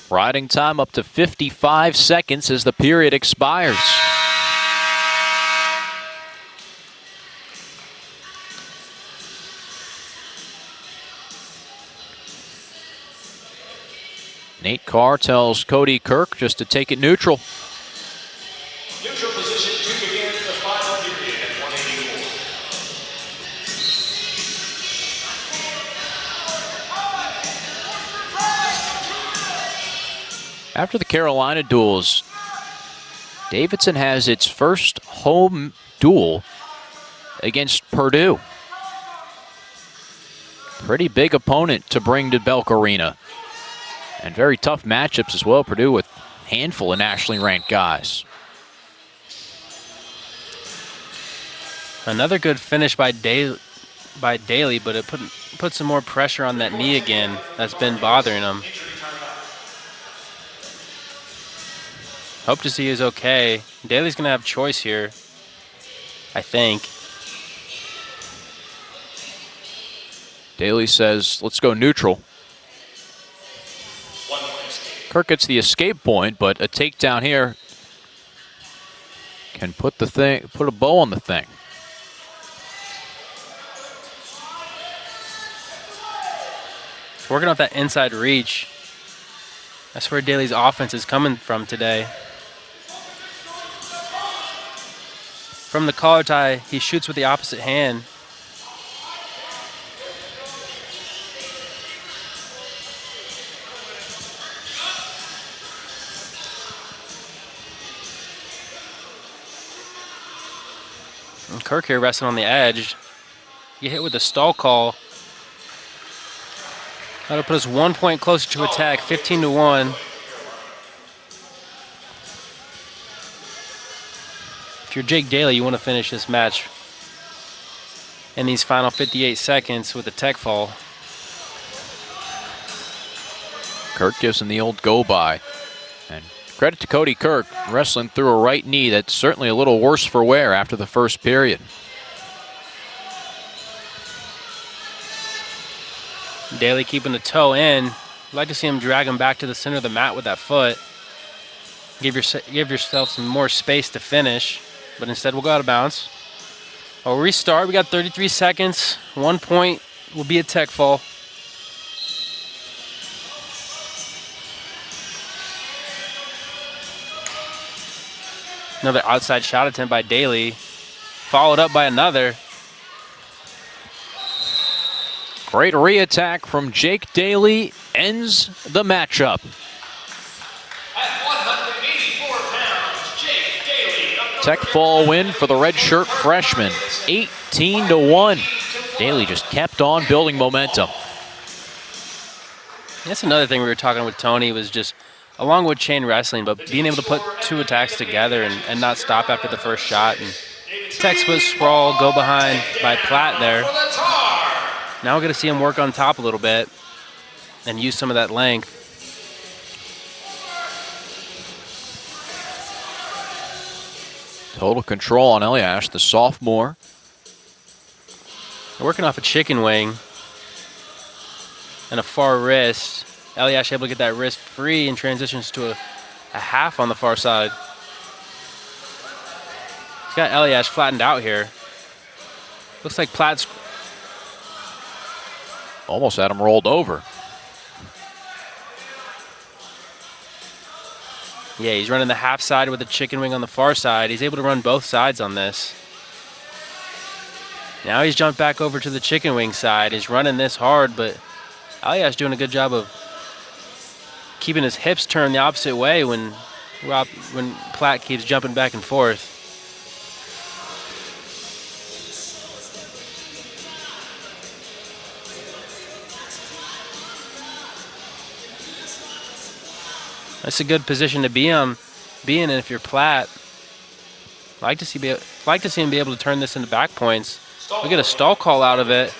Speaker 1: Riding time up to 55 seconds as the period expires. Nate Carr tells Cody Kirk just to take it neutral.
Speaker 3: Neutral position to begin the final period at 184.
Speaker 1: After the Carolina duels, Davidson has its first home duel against Purdue. Pretty big opponent to bring to Belk Arena. And very tough matchups as well. Purdue with a handful of nationally ranked guys.
Speaker 2: Another good finish by Daly, but it put some more pressure on that knee again. That's been bothering him. Hope to see he's okay. Daly's going to have choice here, I think.
Speaker 1: Daly says, let's go neutral. Kirk gets the escape point, but a takedown here can put a bow on the thing.
Speaker 2: Working off that inside reach. That's where Daly's offense is coming from today. From the collar tie, he shoots with the opposite hand. And Kirk here resting on the edge. Get hit with the stall call. That'll put us 1 point closer to attack, 15-1. If you're Jake Daly, you want to finish this match in these final 58 seconds with a tech fall.
Speaker 1: Kirk gives him the old go-by. And credit to Cody Kirk, wrestling through a right knee that's certainly a little worse for wear after the first period.
Speaker 2: Daly keeping the toe in. I'd like to see him drag him back to the center of the mat with that foot. Give yourself some more space to finish, but instead we'll go out of bounds. I'll restart. We got 33 seconds. 1 point will be a tech fall. Another outside shot attempt by Daly, followed up by another.
Speaker 1: Great re-attack from Jake Daly ends the matchup.
Speaker 3: At 184 pounds, Jake Daly.
Speaker 1: Tech fall win for the redshirt freshman, 18-1. Daly just kept on building momentum.
Speaker 2: That's another thing we were talking with Tony was just, along with chain wrestling, but being able to put two attacks together and not stop after the first shot. And textbook sprawl, go behind by Platt there. Now we're going to see him work on top a little bit and use some of that length.
Speaker 1: Total control on Eliash, the sophomore.
Speaker 2: They're working off a chicken wing and a far wrist. Eliash able to get that wrist free and transitions to a half on the far side. He's got Eliash flattened out here. Looks like Platt's
Speaker 1: almost had him rolled over.
Speaker 2: Yeah, he's running the half side with the chicken wing on the far side. He's able to run both sides on this. Now he's jumped back over to the chicken wing side. He's running this hard, but Eliash doing a good job of keeping his hips turned the opposite way when Platt keeps jumping back and forth. That's a good position to be in if you're Platt. Like to see him be able to turn this into back points. We get a stall call out of it.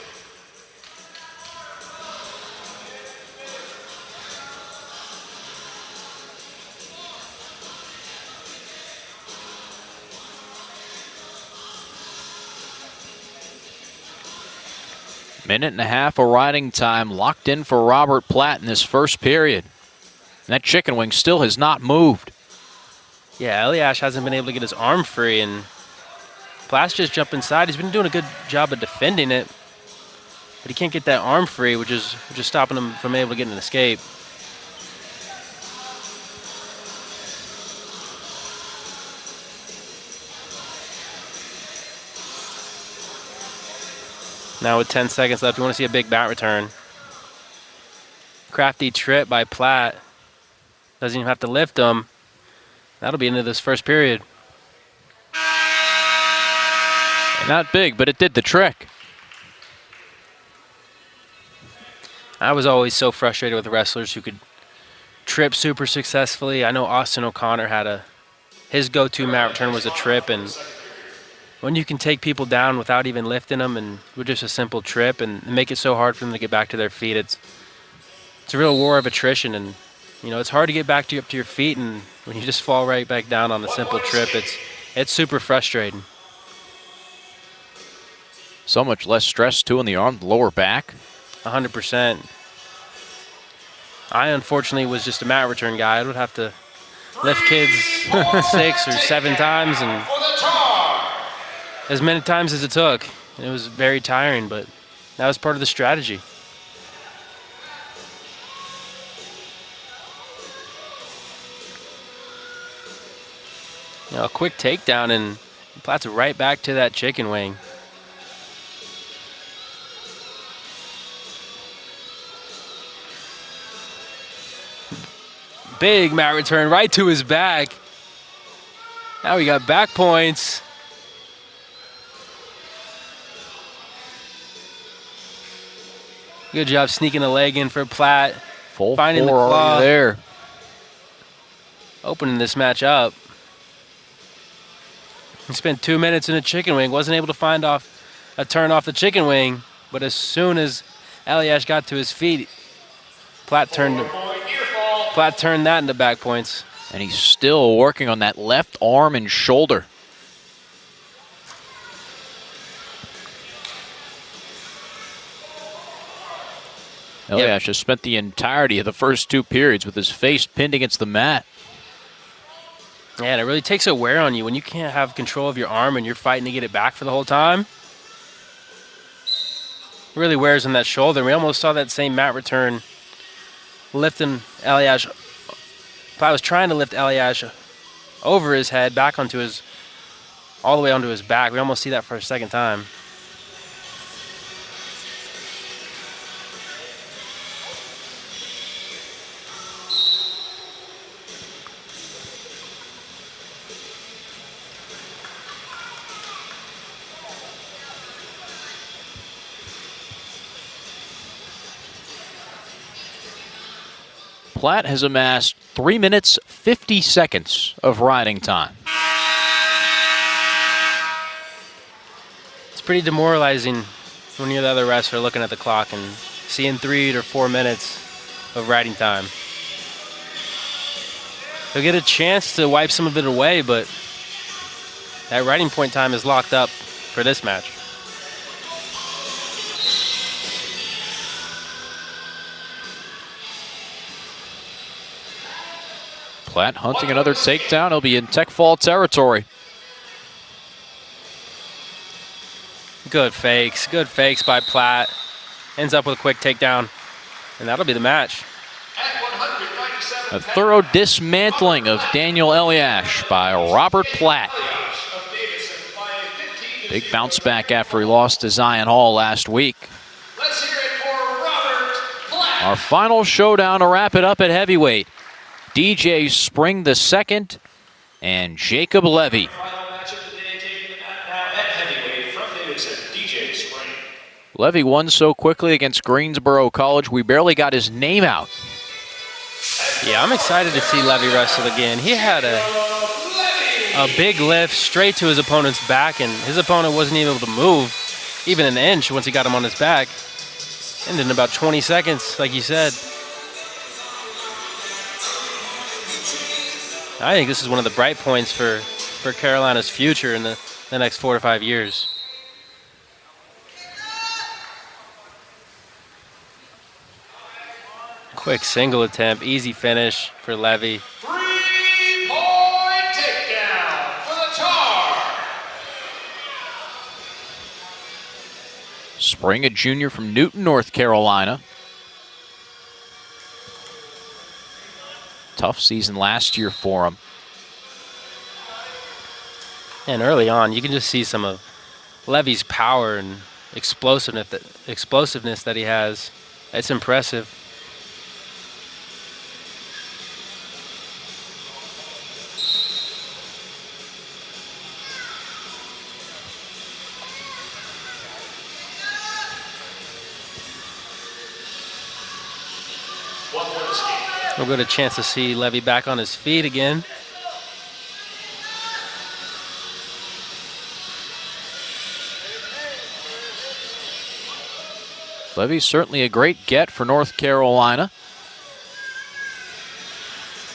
Speaker 1: Minute and a half of riding time locked in for Robert Platt in this first period. And that chicken wing still has not moved.
Speaker 2: Yeah, Eliash hasn't been able to get his arm free, and Platt's just jumped inside. He's been doing a good job of defending it, but he can't get that arm free, which is stopping him from able to get an escape. Now with 10 seconds left, we want to see a big bat return. Crafty trip by Platt. Doesn't even have to lift him. That'll be into this first period.
Speaker 1: Not big, but it did the trick.
Speaker 2: I was always so frustrated with wrestlers who could trip super successfully. I know Austin O'Connor had his go-to mat return was a trip, and when you can take people down without even lifting them and with just a simple trip and make it so hard for them to get back to their feet, it's a real war of attrition. And you know, it's hard to get back up to your feet, and when you just fall right back down on a simple trip, it's super frustrating.
Speaker 1: So much less stress too in the arm, the lower back.
Speaker 2: 100%. I unfortunately was just a mat return guy. I would have to lift kids 6 or 7 times, and as many times as it took. And it was very tiring, but that was part of the strategy. You know, a quick takedown, and Platt's right back to that chicken wing. Big mat return right to his back. Now we got back points. Good job sneaking a leg in for Platt.
Speaker 1: Full
Speaker 2: finding the
Speaker 1: four
Speaker 2: claw
Speaker 1: already there.
Speaker 2: Opening this match up. He spent 2 minutes in a chicken wing. Wasn't able to find a turn off the chicken wing. But as soon as Eliash got to his feet, Platt turned that into back points.
Speaker 1: And he's still working on that left arm and shoulder. Eliash has spent the entirety of the first 2 periods with his face pinned against the mat.
Speaker 2: Yeah, and it really takes a wear on you when you can't have control of your arm and you're fighting to get it back for the whole time. It really wears on that shoulder. We almost saw that same mat return lifting Eliash. Platt was trying to lift Eliash over his head, back onto all the way onto his back. We almost see that for a second time.
Speaker 1: Platt has amassed 3 minutes 50 seconds of riding time.
Speaker 2: It's pretty demoralizing when you're the other wrestler looking at the clock and seeing 3 or 4 minutes of riding time. He'll get a chance to wipe some of it away, but that riding point time is locked up for this match.
Speaker 1: Platt hunting another takedown. He'll be in tech fall territory.
Speaker 2: Good fakes by Platt. Ends up with a quick takedown, and that'll be the match.
Speaker 1: A thorough dismantling of Daniel Eliash by Robert Platt. Big bounce back after he lost to Zion Hall last week.
Speaker 3: Let's hear it for Robert Platt.
Speaker 1: Our final showdown to wrap it up at heavyweight. DJ Spring II and Jacob Levy.
Speaker 3: Final match of the day, taking the mat now at heavyweight from Davidson, DJ Spring.
Speaker 1: Levy won so quickly against Greensboro College, we barely got his name out.
Speaker 2: Yeah, I'm excited to see Levy wrestle again. He had a big lift straight to his opponent's back, and his opponent wasn't even able to move even an inch once he got him on his back. Ended in about 20 seconds, like you said. I think this is one of the bright points for Carolina's future in the next 4 to 5 years. Quick single attempt, easy finish for Levy.
Speaker 3: 3-point takedown for the Tar.
Speaker 1: Spring, a junior from Newton, North Carolina. Tough season last year for him.
Speaker 2: And early on, you can just see some of Levy's power and explosiveness that he has. It's impressive. We'll get a chance to see Levy back on his feet again.
Speaker 1: Levy's certainly a great get for North Carolina.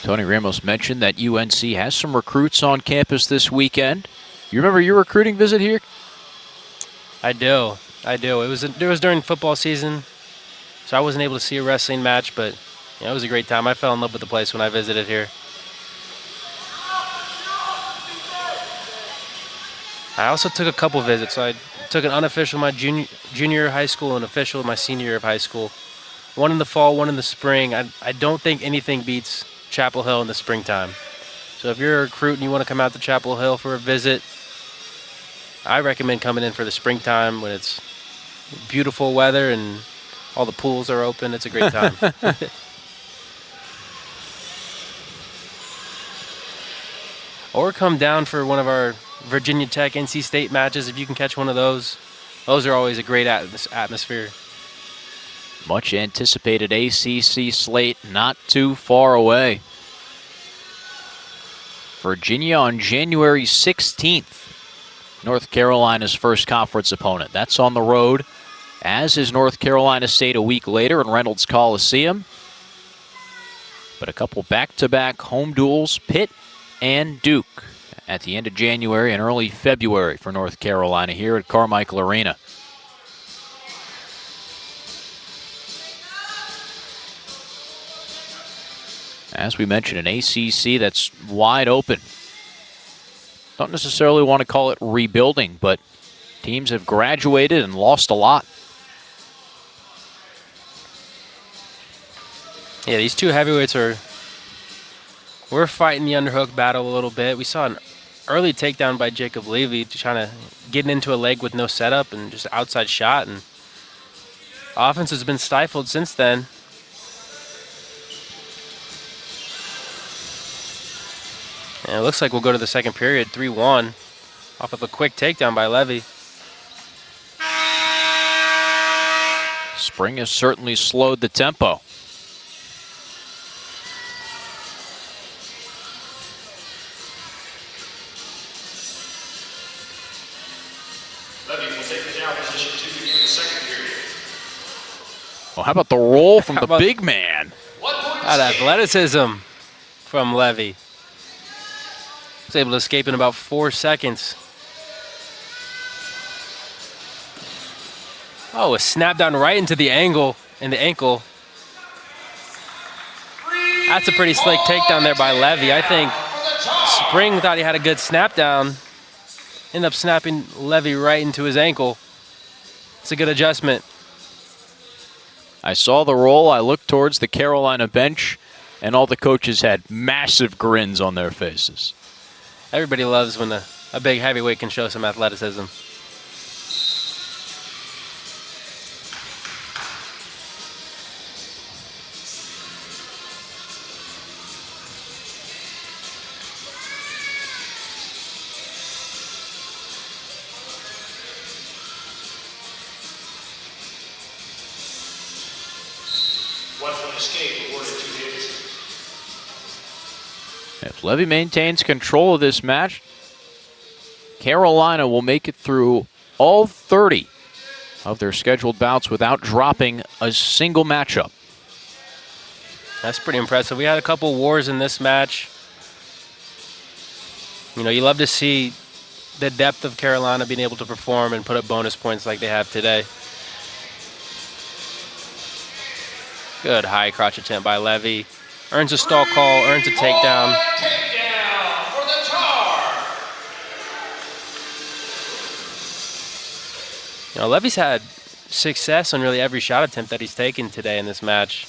Speaker 1: Tony Ramos mentioned that UNC has some recruits on campus this weekend. You remember your recruiting visit here?
Speaker 2: I do. It was during football season, so I wasn't able to see a wrestling match, but it was a great time. I fell in love with the place when I visited here. I also took a couple visits. I took an unofficial my junior year of high school and official my senior year of high school. One in the fall, one in the spring. I don't think anything beats Chapel Hill in the springtime. So if you're a recruit and you want to come out to Chapel Hill for a visit, I recommend coming in for the springtime when it's beautiful weather and all the pools are open. It's a great time. Or come down for one of our Virginia Tech NC State matches if you can catch one of those. Those are always a great atmosphere.
Speaker 1: Much anticipated ACC slate not too far away. Virginia on January 16th. North Carolina's first conference opponent. That's on the road, as is North Carolina State a week later in Reynolds Coliseum. But a couple back-to-back home duels, Pitt and Duke, at the end of January and early February for North Carolina here at Carmichael Arena. As we mentioned, an ACC that's wide open. Don't necessarily want to call it rebuilding, but teams have graduated and lost a lot.
Speaker 2: Yeah, these two heavyweights we're fighting the underhook battle a little bit. We saw an early takedown by Jacob Levy, trying to get into a leg with no setup and just outside shot, and offense has been stifled since then. And it looks like we'll go to the second period, 3-1, off of a quick takedown by Levy.
Speaker 1: Spring has certainly slowed the tempo. Well, how about the roll from
Speaker 2: How
Speaker 1: the
Speaker 2: about-
Speaker 1: big man?
Speaker 3: 1 point
Speaker 2: That
Speaker 3: escape.
Speaker 2: athleticism from Levy. Was able to escape in about 4 seconds. Oh, a snap down right into the angle and the ankle. That's a pretty slick takedown there by Levy. I think Spring thought he had a good snap down. Ended up snapping Levy right into his ankle. It's a good adjustment.
Speaker 1: I saw the roll. I looked towards the Carolina bench, and all the coaches had massive grins on their faces.
Speaker 2: Everybody loves when a big heavyweight can show some athleticism.
Speaker 3: Escape awarded to Davidson.
Speaker 1: If Levy maintains control of this match, Carolina will make it through all 30 of their scheduled bouts without dropping a single matchup.
Speaker 2: That's pretty impressive. We had a couple wars in this match. You know, you love to see the depth of Carolina being able to perform and put up bonus points like they have today. Good high crotch attempt by Levy. Earns a stall call, earns a takedown.
Speaker 3: Takedown for the Tar.
Speaker 2: You know, Levy's had success on really every shot attempt that he's taken today in this match.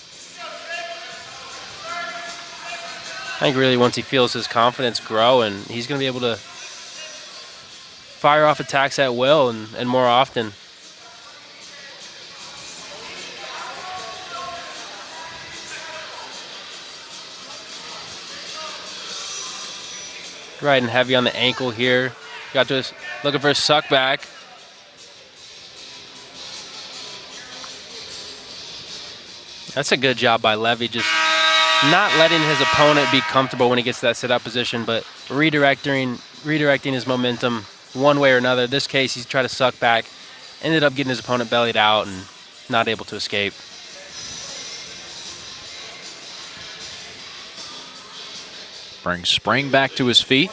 Speaker 2: I think really once he feels his confidence grow, and he's going to be able to fire off attacks at will and more often. Riding heavy on the ankle here. Got to looking for a suck back. That's a good job by Levy, just not letting his opponent be comfortable when he gets to that sit-up position, but redirecting his momentum one way or another. In this case, he's tried to suck back, ended up getting his opponent bellied out and not able to escape.
Speaker 1: Brings Spring back to his feet.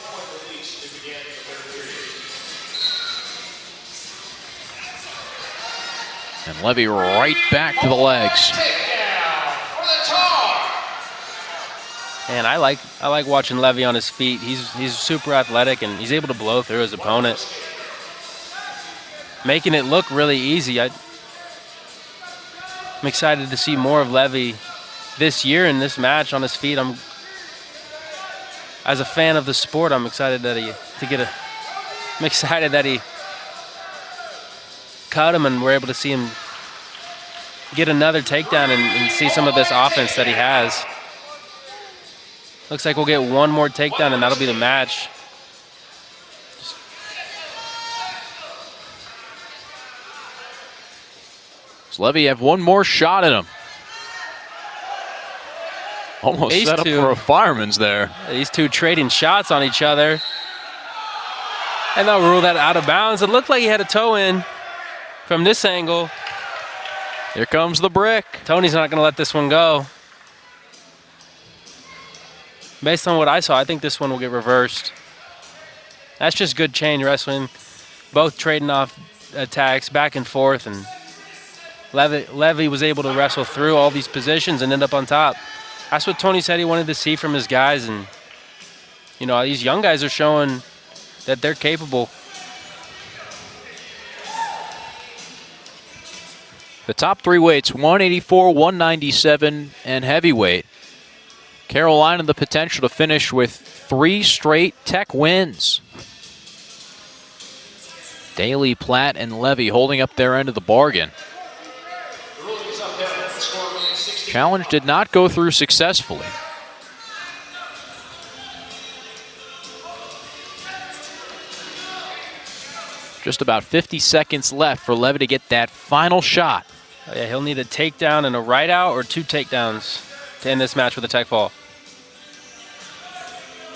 Speaker 1: And Levy right back to the legs.
Speaker 3: Takedown for the Tar.
Speaker 2: And I like watching Levy on his feet. He's super athletic and he's able to blow through his opponent, making it look really easy. I'm excited to see more of Levy this year in this match on his feet. As a fan of the sport, I'm excited that he cut him and we're able to see him get another takedown and see some of this offense that he has. Looks like we'll get one more takedown and that'll be the match.
Speaker 1: Does Levy have one more shot at him? Almost
Speaker 2: These
Speaker 1: set up
Speaker 2: two-
Speaker 1: for a fireman's there.
Speaker 2: These two trading shots on each other. And they'll rule that out of bounds. It looked like he had a toe in from this angle.
Speaker 1: Here comes the brick.
Speaker 2: Tony's not going to let this one go. Based on what I saw, I think this one will get reversed. That's just good chain wrestling. Both trading off attacks back and forth. And Levy was able to wrestle through all these positions and end up on top. That's what Tony said he wanted to see from his guys. And, you know, these young guys are showing that they're capable.
Speaker 1: The top three weights, 184, 197, and heavyweight. Carolina the potential to finish with 3 straight Tech wins. Daly, Platt, and Levy holding up their end of the bargain.
Speaker 3: The ruling is upheld. The score remains 60.
Speaker 1: Challenge did not go through successfully. Just about 50 seconds left for Levy to get that final shot.
Speaker 2: Oh, yeah, he'll need a takedown and a right out or 2 takedowns to end this match with a tech fall.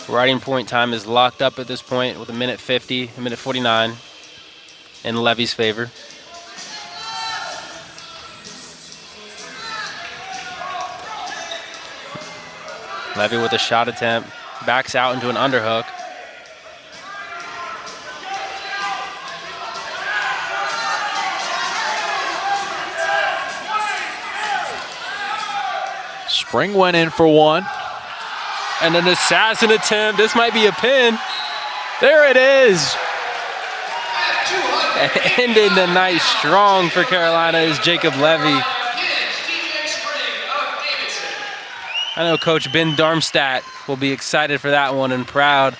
Speaker 2: Riding point time is locked up at this point with a minute 50, a minute 49 in Levy's favor. Levy with a shot attempt. Backs out into an underhook.
Speaker 1: Spring went in for one.
Speaker 2: And an assassin attempt. This might be a pin.
Speaker 1: There it is.
Speaker 2: And ending the night strong for Carolina is Jacob Levy. I know Coach Ben Darmstadt will be excited for that one and proud.